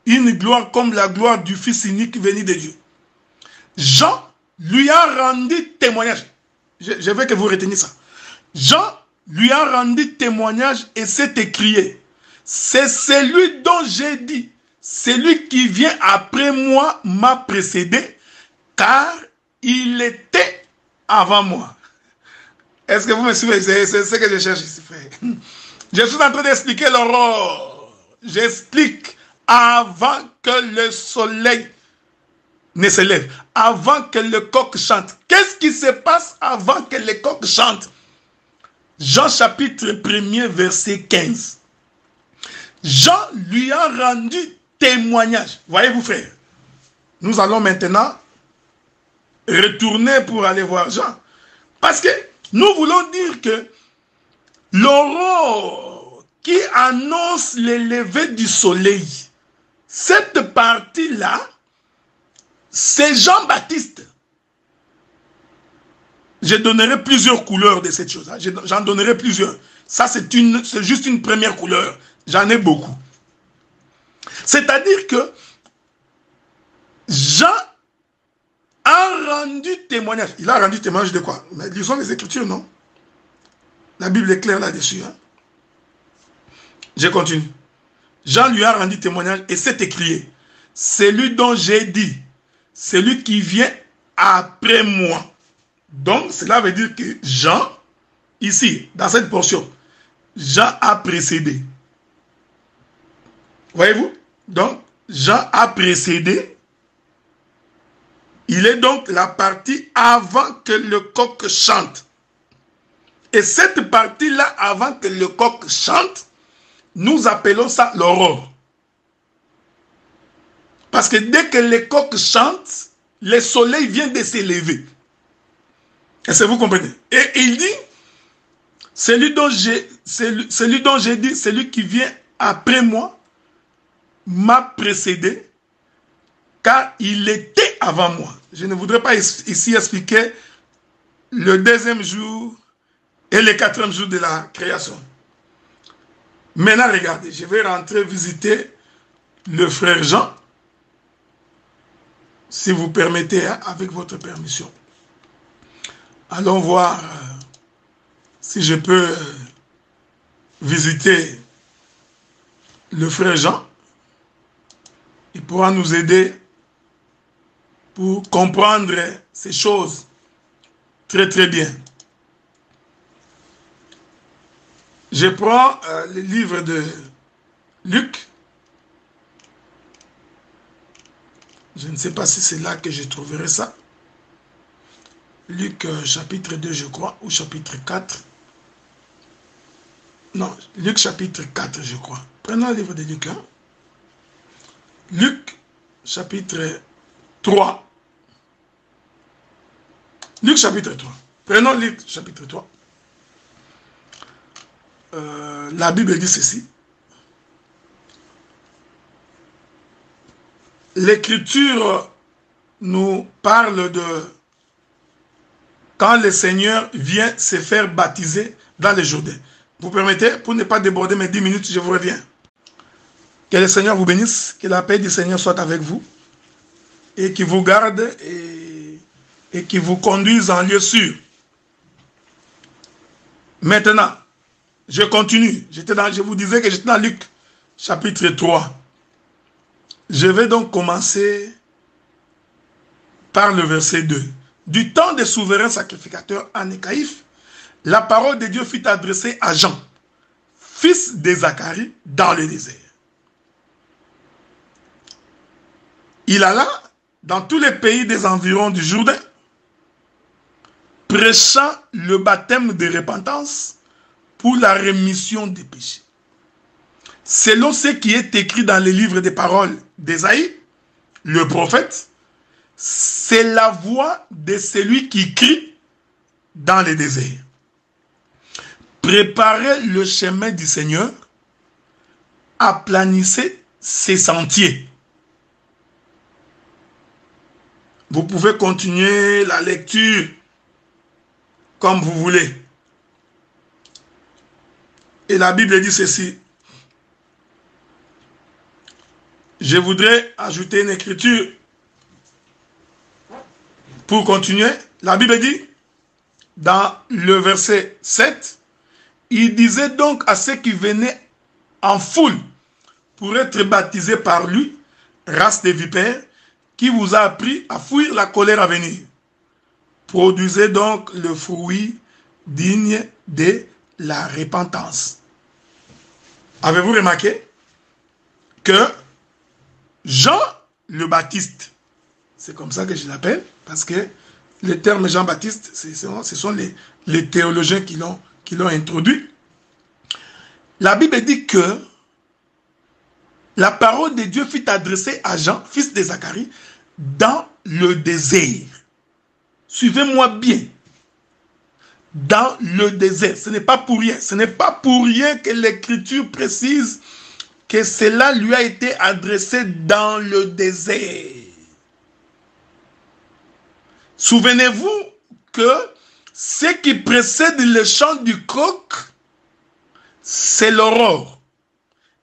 Une gloire comme la gloire du Fils unique venu de Dieu. Jean lui a rendu témoignage. Je veux que vous reteniez ça. Jean lui a rendu témoignage et s'est écrié. C'est celui dont j'ai dit. Celui qui vient après moi m'a précédé, car il était avant moi. Est-ce que vous me suivez? C'est ce que je cherche ici, frère. Je suis en train d'expliquer l'aurore. J'explique avant que le soleil ne se lève, avant que le coq chante. Qu'est-ce qui se passe avant que le coq chante? Jean chapitre 1er, verset 15. Jean lui a rendu témoignage. Voyez-vous, frère, nous allons maintenant retourner pour aller voir Jean. Parce que nous voulons dire que l'aurore qui annonce le lever du soleil, cette partie-là, c'est Jean-Baptiste. Je donnerai plusieurs couleurs de cette chose. J'en donnerai plusieurs. Ça, c'est juste une première couleur. J'en ai beaucoup. C'est-à-dire que Jean a rendu témoignage. Il a rendu témoignage de quoi? Mais lisons les Écritures, non? La Bible est claire là-dessus. Hein? Je continue. Jean lui a rendu témoignage et s'est écrié: celui dont j'ai dit, celui qui vient après moi. Donc, cela veut dire que Jean, ici, dans cette portion, Jean a précédé. Voyez-vous? Donc, Jean a précédé. Il est donc la partie avant que le coq chante. Et cette partie-là, avant que le coq chante, nous appelons ça l'aurore. Parce que dès que le coq chante, le soleil vient de s'élever. Est-ce que vous comprenez? Et il dit, celui dont j'ai dit, celui qui vient après moi, m'a précédé, car il était avant moi. Je ne voudrais pas ici expliquer le deuxième jour et le quatrième jour de la création. Maintenant, regardez, je vais rentrer visiter le frère Jean, si vous permettez, hein, avec votre permission. Allons voir si je peux visiter le frère Jean. Il pourra nous aider pour comprendre ces choses très très bien. Je prends le livre de Luc. Je ne sais pas si c'est là que je trouverai ça. Luc chapitre 2, je crois, ou chapitre 4. Non, Luc chapitre 4, je crois. Prenons le livre de Luc. Hein? Luc chapitre 3. Luc chapitre 3. Prenons Luc chapitre 3. La Bible dit ceci. L'Écriture nous parle de quand le Seigneur vient se faire baptiser dans le Jourdain. Vous permettez, pour ne pas déborder mes 10 minutes, je vous reviens. Que le Seigneur vous bénisse, que la paix du Seigneur soit avec vous et qu'il vous garde et qu'il vous conduise en lieu sûr. Maintenant, je continue. Je vous disais que j'étais dans Luc chapitre 3. Je vais donc commencer par le verset 2. Du temps des souverains sacrificateurs Anécaïphe, la parole de Dieu fut adressée à Jean, fils de Zacharie, dans le désert. Il alla dans tous les pays des environs du Jourdain, prêchant le baptême de repentance pour la rémission des péchés. Selon ce qui est écrit dans les livres des paroles d'Ésaïe, le prophète, c'est la voix de celui qui crie dans le désert. Préparez le chemin du Seigneur, aplanissez ses sentiers. Vous pouvez continuer la lecture comme vous voulez. Et la Bible dit ceci. Je voudrais ajouter une écriture pour continuer. La Bible dit, dans le verset 7, il disait donc à ceux qui venaient en foule pour être baptisés par lui, race de vipères, qui vous a appris à fuir la colère à venir. Produisez donc le fruit digne de la repentance. Avez-vous remarqué que Jean le Baptiste, c'est comme ça que je l'appelle, parce que le terme Jean-Baptiste, ce sont les théologiens qui l'ont introduit. La Bible dit que la parole de Dieu fut adressée à Jean, fils de Zacharie, dans le désert. Suivez-moi bien. Dans le désert. Ce n'est pas pour rien. Ce n'est pas pour rien que l'Écriture précise que cela lui a été adressé dans le désert. Souvenez-vous que ce qui précède le chant du coq, c'est l'aurore.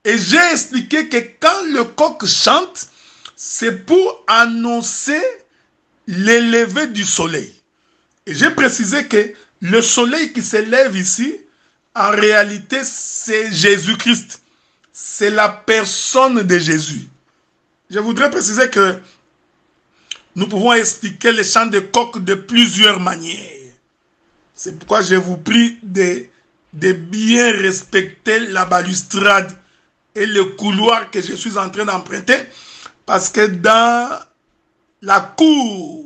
Et j'ai expliqué que quand le coq chante, c'est pour annoncer le lever du soleil. Et j'ai précisé que le soleil qui se lève ici, en réalité, c'est Jésus-Christ. C'est la personne de Jésus. Je voudrais préciser que nous pouvons expliquer le chant de coq de plusieurs manières. C'est pourquoi je vous prie de bien respecter la balustrade et le couloir que je suis en train d'emprunter, parce que dans la cour,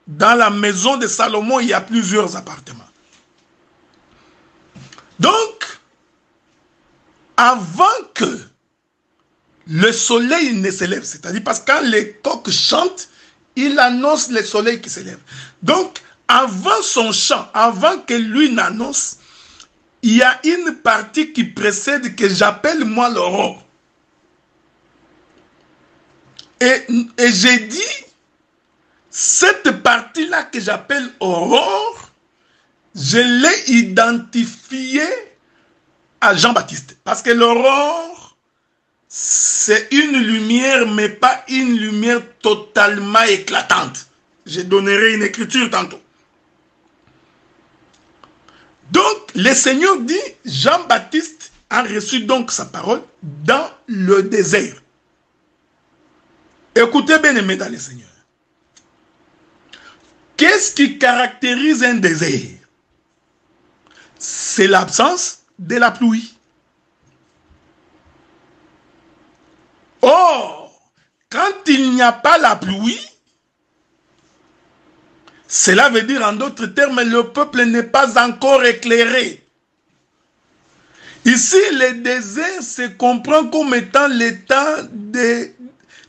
dans la maison de Salomon, il y a plusieurs appartements. Donc, avant que le soleil ne se lève, c'est-à-dire parce que quand les coqs chantent, il annonce le soleil qui se lève. Donc, avant son chant, avant que lui n'annonce, il y a une partie qui précède que j'appelle moi l'aurore. Et j'ai dit, cette partie-là que j'appelle aurore, je l'ai identifiée à Jean-Baptiste. Parce que l'aurore, c'est une lumière, mais pas une lumière totalement éclatante. Je donnerai une écriture tantôt. Donc, le Seigneur dit, Jean-Baptiste a reçu donc sa parole dans le désert. Écoutez bien aimés dans le Seigneur. Qu'est-ce qui caractérise un désert? C'est l'absence de la pluie. Or, quand il n'y a pas la pluie, cela veut dire en d'autres termes, le peuple n'est pas encore éclairé. Ici, le désert se comprend comme étant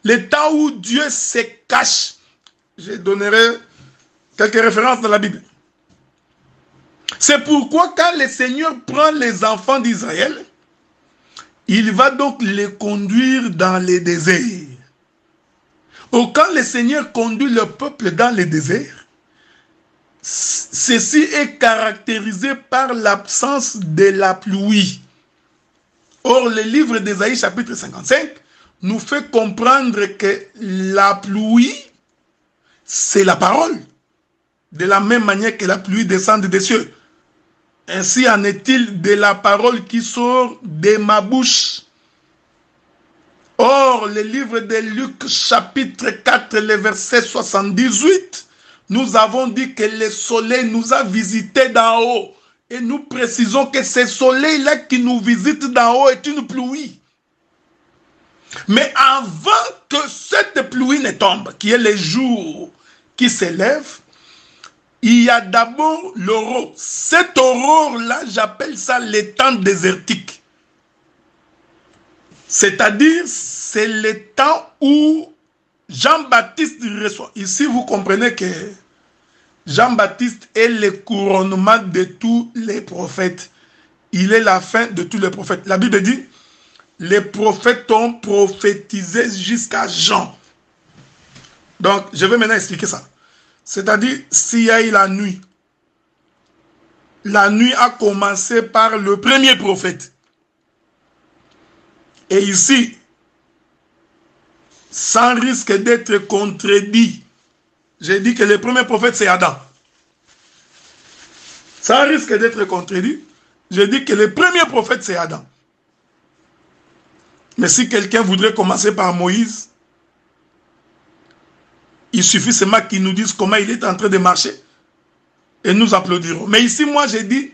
l'état où Dieu se cache. Je donnerai quelques références dans la Bible. C'est pourquoi quand le Seigneur prend les enfants d'Israël, il va donc les conduire dans les déserts. Ou quand le Seigneur conduit le peuple dans les déserts, ceci est caractérisé par l'absence de la pluie. Or, le livre d'Ésaïe, chapitre 55, nous fait comprendre que la pluie, c'est la parole. De la même manière que la pluie descend des cieux. Ainsi en est-il de la parole qui sort de ma bouche. Or, le livre de Luc, chapitre 4, le verset 78, nous avons dit que le soleil nous a visités d'en haut. Et nous précisons que ce soleil-là qui nous visite d'en haut est une pluie. Mais avant que cette pluie ne tombe, qui est le jour qui s'élève, il y a d'abord l'aurore. Cette aurore-là, j'appelle ça le temps désertique. C'est-à-dire, c'est le temps où Jean-Baptiste reçoit. Ici, vous comprenez que Jean-Baptiste est le couronnement de tous les prophètes. Il est la fin de tous les prophètes. La Bible dit, les prophètes ont prophétisé jusqu'à Jean. Donc, je vais maintenant expliquer ça. C'est-à-dire, s'il y a eu la nuit a commencé par le premier prophète. Et ici, sans risque d'être contredit, j'ai dit que le premier prophète, c'est Adam. Sans risque d'être contredit, j'ai dit que le premier prophète, c'est Adam. Mais si quelqu'un voudrait commencer par Moïse, il suffit seulement qu'il nous dise comment il est en train de marcher et nous applaudirons. Mais ici, moi, j'ai dit,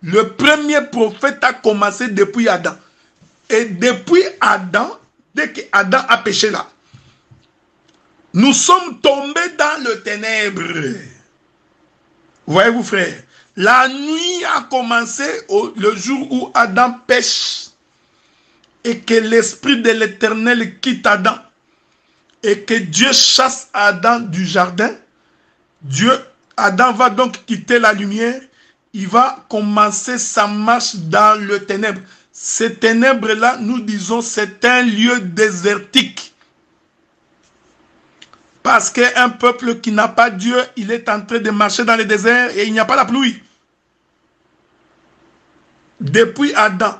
le premier prophète a commencé depuis Adam. Et depuis Adam, dès qu'Adam a péché là, nous sommes tombés dans le ténèbre. Voyez-vous, frère, la nuit a commencé le jour où Adam pêche et que l'esprit de l'Éternel quitte Adam et que Dieu chasse Adam du jardin. Adam va donc quitter la lumière. Il va commencer sa marche dans le ténèbre. Ces ténèbres-là, nous disons, c'est un lieu désertique. Parce qu'un peuple qui n'a pas Dieu, il est en train de marcher dans le désert et il n'y a pas la pluie. Depuis Adam,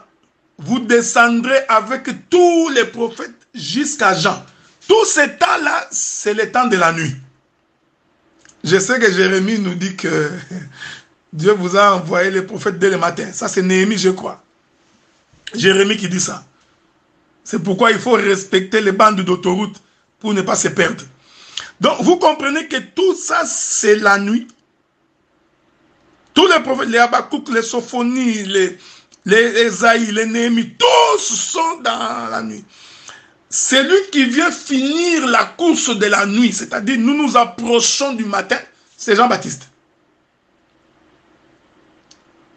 vous descendrez avec tous les prophètes jusqu'à Jean. Tout ce temps-là, c'est le temps de la nuit. Je sais que Jérémie nous dit que Dieu vous a envoyé les prophètes dès le matin. Ça, c'est Néhémie, je crois. Jérémie qui dit ça. C'est pourquoi il faut respecter les bandes d'autoroute pour ne pas se perdre. Donc, vous comprenez que tout ça, c'est la nuit. Tous les prophètes, les Habakkuk, les Sophonies, les Ésaïe, les Néhémie, tous sont dans la nuit. Celui qui vient finir la course de la nuit, c'est-à-dire nous nous approchons du matin, c'est Jean-Baptiste.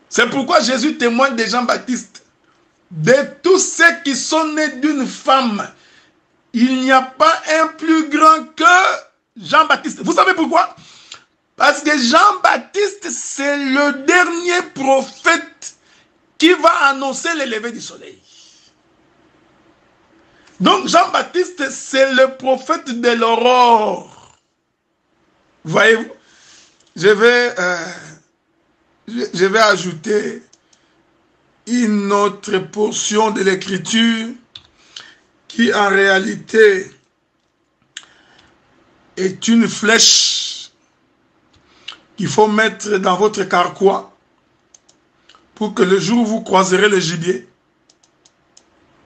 C'est pourquoi Jésus témoigne de Jean-Baptiste. De tous ceux qui sont nés d'une femme, il n'y a pas un plus grand que Jean-Baptiste. Vous savez pourquoi? Parce que Jean-Baptiste, c'est le dernier prophète qui va annoncer le lever du soleil. Donc Jean-Baptiste, c'est le prophète de l'aurore. Voyez-vous? Je vais ajouter une autre portion de l'écriture qui en réalité est une flèche qu'il faut mettre dans votre carquois pour que le jour où vous croiserez le gibier,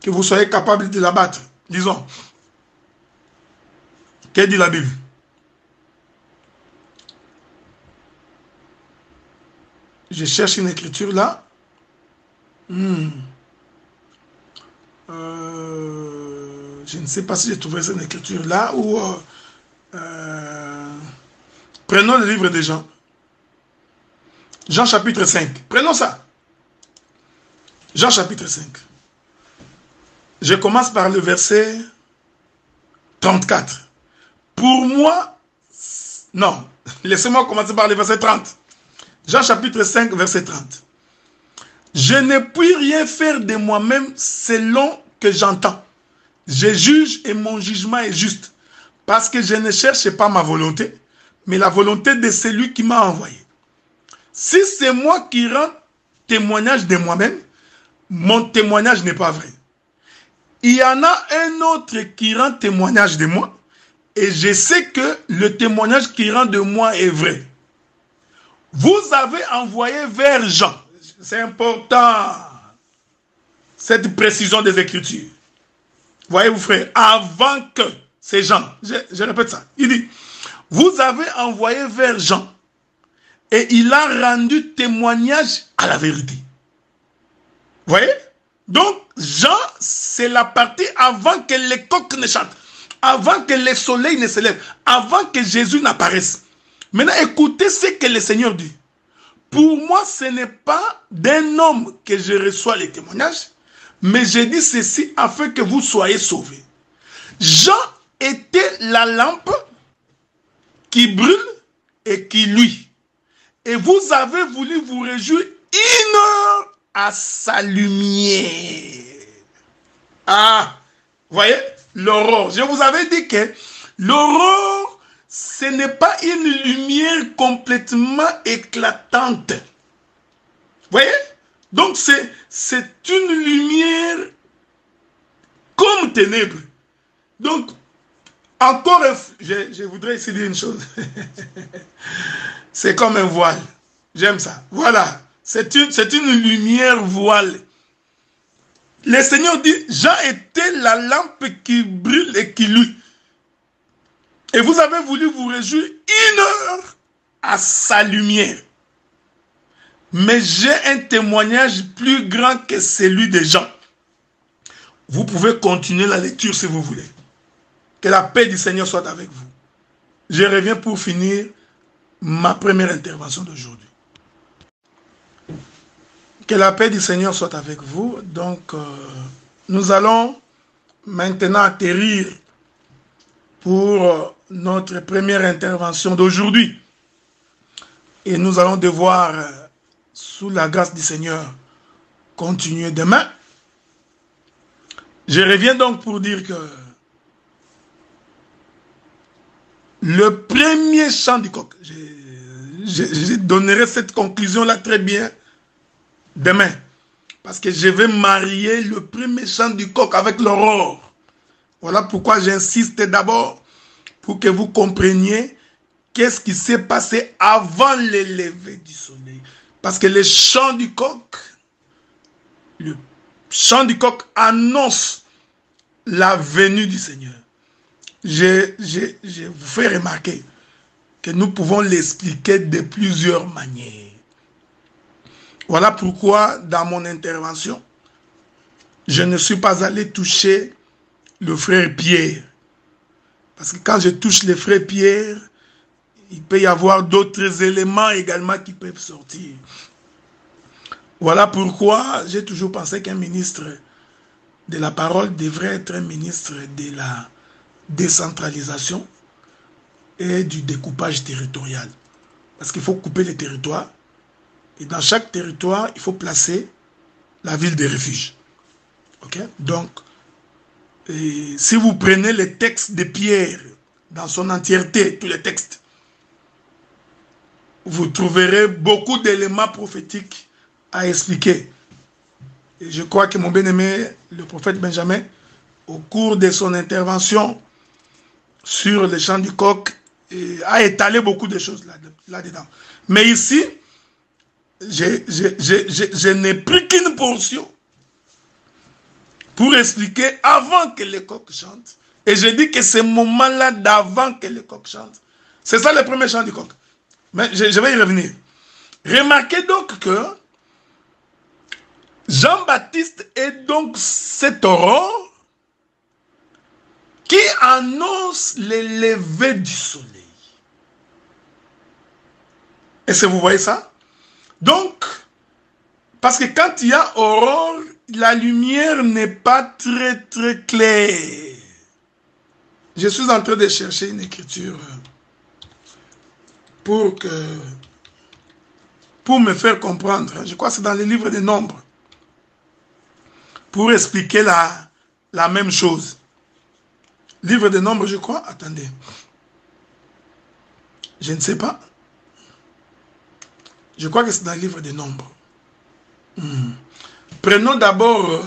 que vous soyez capable de l'abattre. Disons, qu'est-ce que dit la Bible? Je cherche une écriture là. Je ne sais pas si j'ai trouvé cette écriture là ou prenons le livre de Jean. Jean chapitre 5. Prenons ça. Jean chapitre 5. Je commence par le verset 34. Pour moi, non, laissez-moi commencer par le verset 30. Jean chapitre 5, verset 30. Je ne puis rien faire de moi-même selon que j'entends. Je juge et mon jugement est juste. Parce que je ne cherche pas ma volonté, mais la volonté de celui qui m'a envoyé. Si c'est moi qui rends témoignage de moi-même, mon témoignage n'est pas vrai. Il y en a un autre qui rend témoignage de moi, et je sais que le témoignage qui rend de moi est vrai. Vous avez envoyé vers Jean. C'est important, cette précision des Écritures. Voyez-vous, frère, avant que, c'est Jean, je répète ça, il dit, vous avez envoyé vers Jean, et il a rendu témoignage à la vérité. Voyez? Donc, Jean, c'est la partie avant que les coqs ne chantent, avant que le soleil ne se lève, avant que Jésus n'apparaisse. Maintenant, écoutez ce que le Seigneur dit. Pour moi, ce n'est pas d'un homme que je reçois les témoignages, mais je dis ceci afin que vous soyez sauvés. Jean était la lampe qui brûle et qui luit. Et vous avez voulu vous réjouir une heure à sa lumière. Ah, voyez, l'aurore. Je vous avais dit que l'aurore, ce n'est pas une lumière complètement éclatante. Voyez? Donc c'est une lumière comme ténèbres. Donc, encore, je voudrais ici dire une chose. C'est comme un voile. J'aime ça. Voilà. C'est une lumière voile. Le Seigneur dit, Jean était la lampe qui brûle et qui luit. Et vous avez voulu vous réjouir une heure à sa lumière. Mais j'ai un témoignage plus grand que celui de Jean. Vous pouvez continuer la lecture si vous voulez. Que la paix du Seigneur soit avec vous. Je reviens pour finir ma première intervention d'aujourd'hui. Que la paix du Seigneur soit avec vous. Donc, nous allons maintenant atterrir pour notre première intervention d'aujourd'hui. Et nous allons devoir, sous la grâce du Seigneur, continuer demain. Je reviens donc pour dire que le premier chant du coq, je donnerai cette conclusion-là très bien demain. Parce que je vais marier le premier chant du coq avec l'aurore. Voilà pourquoi j'insiste d'abord pour que vous compreniez qu'est-ce qui s'est passé avant le lever du soleil. Parce que le chant du coq annonce la venue du Seigneur. Je vous fais remarquer que nous pouvons l'expliquer de plusieurs manières. Voilà pourquoi, dans mon intervention, je ne suis pas allé toucher le frère Pierre. Parce que quand je touche le frère Pierre, il peut y avoir d'autres éléments également qui peuvent sortir. Voilà pourquoi j'ai toujours pensé qu'un ministre de la parole devrait être un ministre de la décentralisation et du découpage territorial. Parce qu'il faut couper les territoires. Et dans chaque territoire, il faut placer la ville de refuge. Ok? Donc, si vous prenez les textes de Pierre dans son entièreté, tous les textes, vous trouverez beaucoup d'éléments prophétiques à expliquer. Et je crois que mon bien-aimé, le prophète Benjamin, au cours de son intervention sur le chant du coq, a étalé beaucoup de choses là-dedans. Mais ici, je n'ai pris qu'une portion pour expliquer avant que le coq chante. Et je dis que ce moment-là d'avant que le coq chante, c'est ça le premier chant du coq. Mais je vais y revenir. Remarquez donc que Jean-Baptiste est donc cette aurore qui annonce le lever du soleil. Est-ce que vous voyez ça? Donc, parce que quand il y a aurore, la lumière n'est pas très très claire. Je suis en train de chercher une écriture pour me faire comprendre. Je crois que c'est dans les livres des Nombres. Pour expliquer la même chose. Livre des Nombres, je crois. Attendez. Je ne sais pas. Je crois que c'est dans le livre des Nombres. Prenons d'abord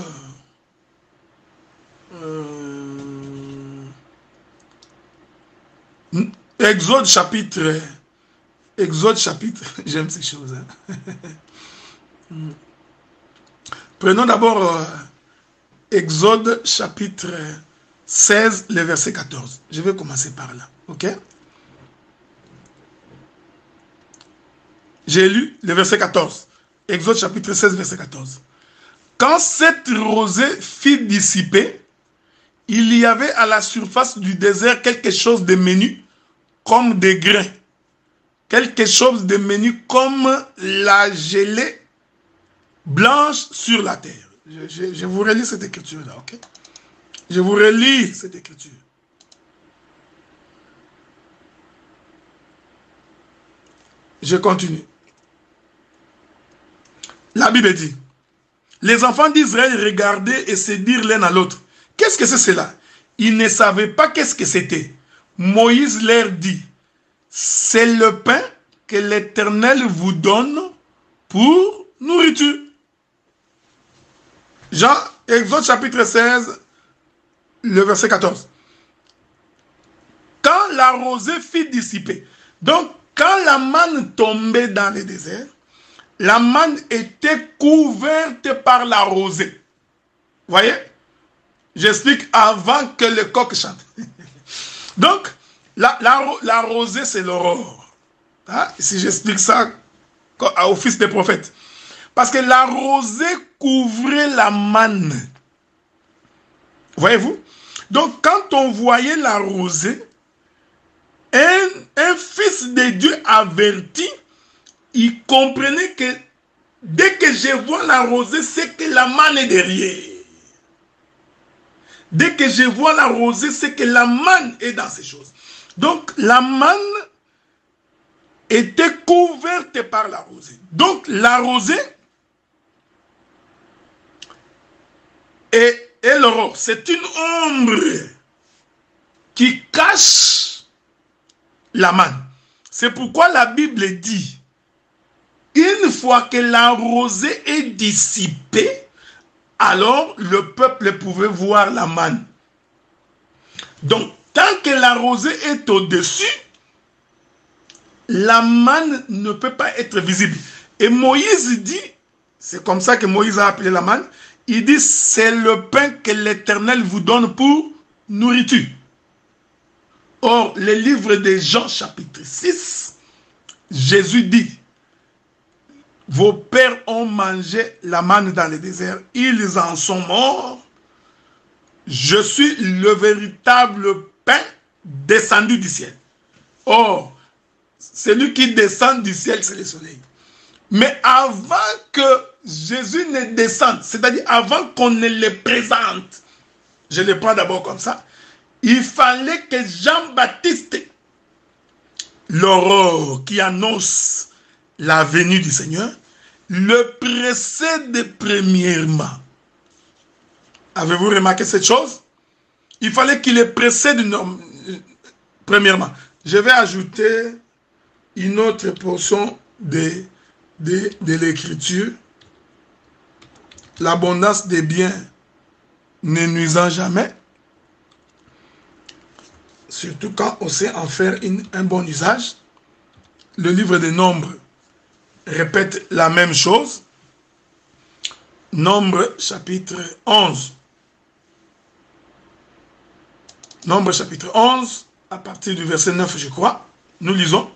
Exode chapitre, j'aime ces choses. Prenons d'abord Exode chapitre 16, le verset 14. Je vais commencer par là, ok? J'ai lu le verset 14. Exode chapitre 16, verset 14. Quand cette rosée fut dissipée, il y avait à la surface du désert quelque chose de menu comme des grains. Quelque chose de menu comme la gelée blanche sur la terre. Je vous relis cette écriture-là, ok? Je vous relis cette écriture. Je continue. La Bible dit, les enfants d'Israël regardaient et se dirent l'un à l'autre, qu'est-ce que c'est cela? Ils ne savaient pas qu'est-ce que c'était. Moïse leur dit, c'est le pain que l'Éternel vous donne pour nourriture. Jean, Exode chapitre 16, le verset 14. Quand la rosée fut dissipée, donc quand la manne tombait dans le désert, la manne était couverte par la rosée. Voyez? J'explique avant que le coq chante. Donc, la rosée, c'est l'aurore. Hein? Si j'explique ça au fils des prophètes. Parce que la rosée couvrait la manne. Voyez-vous? Donc, quand on voyait la rosée, un fils de Dieu averti, il comprenait que dès que je vois la rosée, c'est que la manne est derrière. Dès que je vois la rosée, c'est que la manne est dans ces choses. Donc, la manne était couverte par la rosée. Donc la rosée et l'aurore, c'est une ombre qui cache la manne. C'est pourquoi la Bible dit, une fois que la rosée est dissipée, alors le peuple pouvait voir la manne. Donc, tant que la rosée est au-dessus, la manne ne peut pas être visible. Et Moïse dit, c'est comme ça que Moïse a appelé la manne, il dit, c'est le pain que l'Éternel vous donne pour nourriture. Or, le livre de Jean chapitre 6, Jésus dit, vos pères ont mangé la manne dans le désert, ils en sont morts. Je suis le véritable pain descendu du ciel. Or, celui qui descend du ciel, c'est le soleil. Mais avant que Jésus ne descende, c'est-à-dire avant qu'on ne le présente, je le prends d'abord comme ça, il fallait que Jean-Baptiste, l'aurore qui annonce la venue du Seigneur, le précède premièrement. Avez-vous remarqué cette chose? Il fallait qu'il le précède premièrement. Je vais ajouter une autre portion de l'écriture. L'abondance des biens ne nuisant jamais. Surtout quand on sait en faire un bon usage. Le livre des Nombres répète la même chose. Nombre chapitre 11. Nombre chapitre 11, à partir du verset 9, je crois. Nous lisons.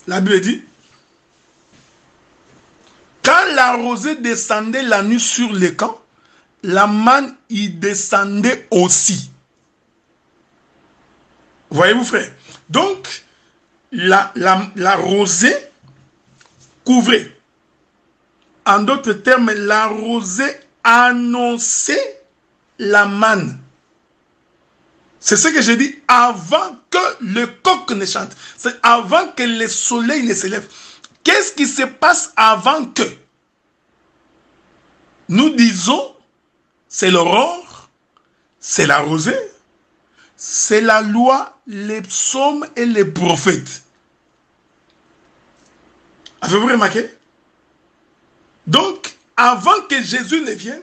La Bible dit, quand la rosée descendait la nuit sur les camps, la manne y descendait aussi. Voyez-vous, frère? Donc, la rosée couvrait. En d'autres termes, la rosée annonçait la manne. C'est ce que j'ai dit avant que le coq ne chante. C'est avant que le soleil ne se lève. Qu'est-ce qui se passe avant que? Nous disons, c'est l'aurore, c'est la rosée, c'est la loi, les psaumes et les prophètes. Avez-vous remarqué? Donc, avant que Jésus ne vienne,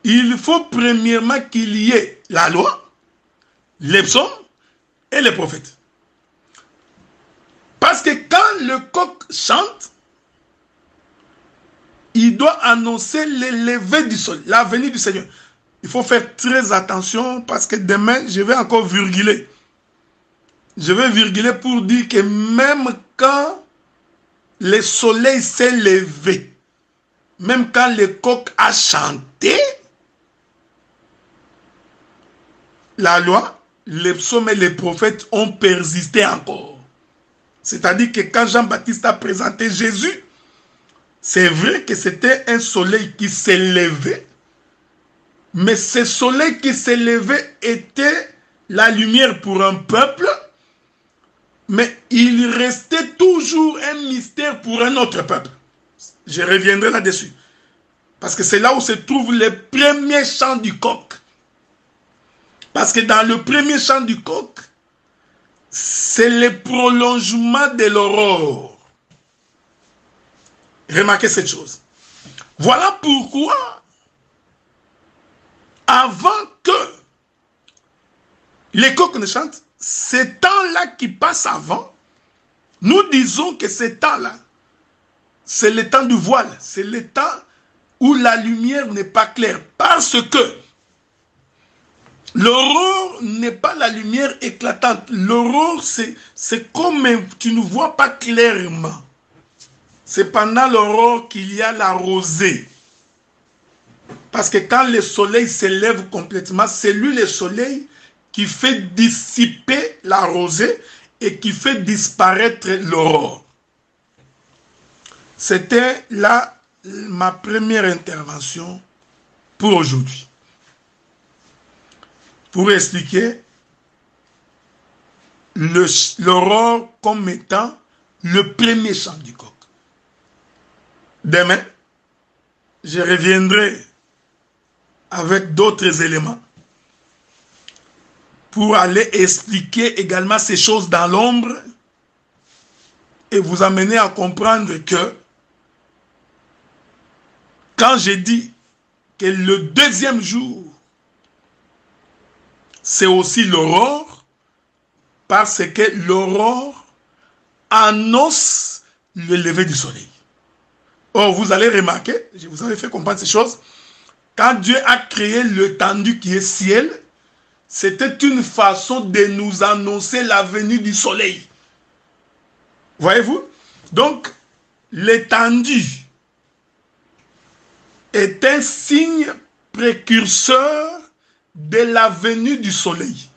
il faut premièrement qu'il y ait la loi, les psaumes et les prophètes. Parce que quand le coq chante, il doit annoncer le lever du soleil, la venue du Seigneur. Il faut faire très attention parce que demain, je vais encore virguler. Je vais virguler pour dire que même quand le soleil s'est levé, même quand le coq a chanté, la loi, les psaumes et les prophètes ont persisté encore. C'est-à-dire que quand Jean-Baptiste a présenté Jésus, c'est vrai que c'était un soleil qui s'est levé, mais ce soleil qui s'est levé était la lumière pour un peuple, mais il restait toujours un mystère pour un autre peuple. Je reviendrai là-dessus. Parce que c'est là où se trouve le premier chant du coq. Parce que dans le premier chant du coq, c'est le prolongement de l'aurore. Remarquez cette chose. Voilà pourquoi, avant que les coqs ne chantent, ce temps-là qui passe avant, nous disons que ce temps-là, c'est le temps du voile, c'est le temps où la lumière n'est pas claire. Parce que l'aurore n'est pas la lumière éclatante. L'aurore, c'est comme tu ne vois pas clairement. C'est pendant l'aurore qu'il y a la rosée. Parce que quand le soleil se lève complètement, c'est lui le soleil qui fait dissiper la rosée et qui fait disparaître l'aurore. C'était là ma première intervention pour aujourd'hui. Pour expliquer l'aurore comme étant le premier chant du coq. Demain, je reviendrai avec d'autres éléments pour aller expliquer également ces choses dans l'ombre et vous amener à comprendre que quand j'ai dit que le deuxième jour, c'est aussi l'aurore, parce que l'aurore annonce le lever du soleil. Or, vous allez remarquer, je vous avais fait comprendre ces choses, quand Dieu a créé l'étendue qui est ciel, c'était une façon de nous annoncer la venue du soleil. Voyez-vous? Donc, l'étendue est un signe précurseur de la venue du soleil.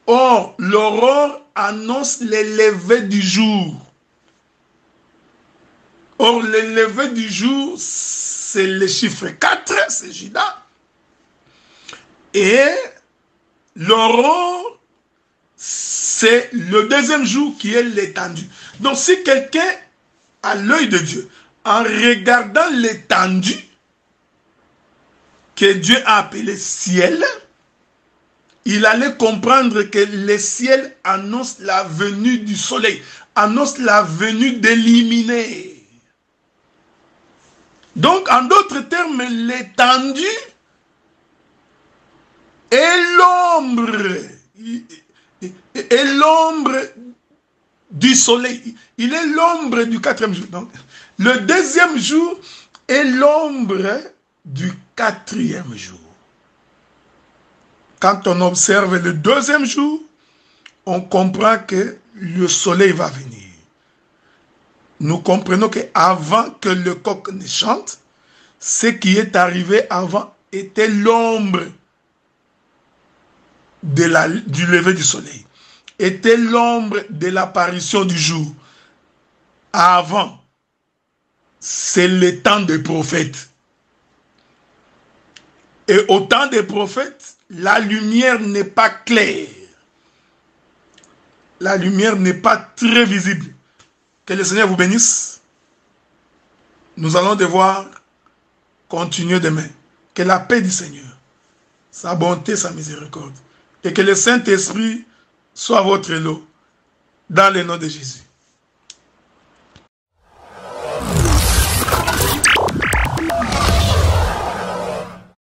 Or, l'aurore annonce le lever du jour. Or, le lever du jour, c'est le chiffre 4, c'est Judas. Et l'aurore, c'est le deuxième jour qui est l'étendue. Donc, si quelqu'un a l'œil de Dieu, en regardant l'étendue que Dieu a appelé ciel, il allait comprendre que le ciel annonce la venue du soleil, annonce la venue de l'illuminé. Donc, en d'autres termes, l'étendue est l'ombre du soleil. Il est l'ombre du quatrième jour. Donc, le deuxième jour est l'ombre du quatrième jour. Quand on observe le deuxième jour, on comprend que le soleil va venir. Nous comprenons qu'avant que le coq ne chante, ce qui est arrivé avant était l'ombre du lever du soleil, était l'ombre de l'apparition du jour. Avant, c'est le temps des prophètes. Et au temps des prophètes, la lumière n'est pas claire. La lumière n'est pas très visible. Que le Seigneur vous bénisse. Nous allons devoir continuer demain. Que la paix du Seigneur, sa bonté, sa miséricorde, et que le Saint-Esprit soit votre lot dans le nom de Jésus.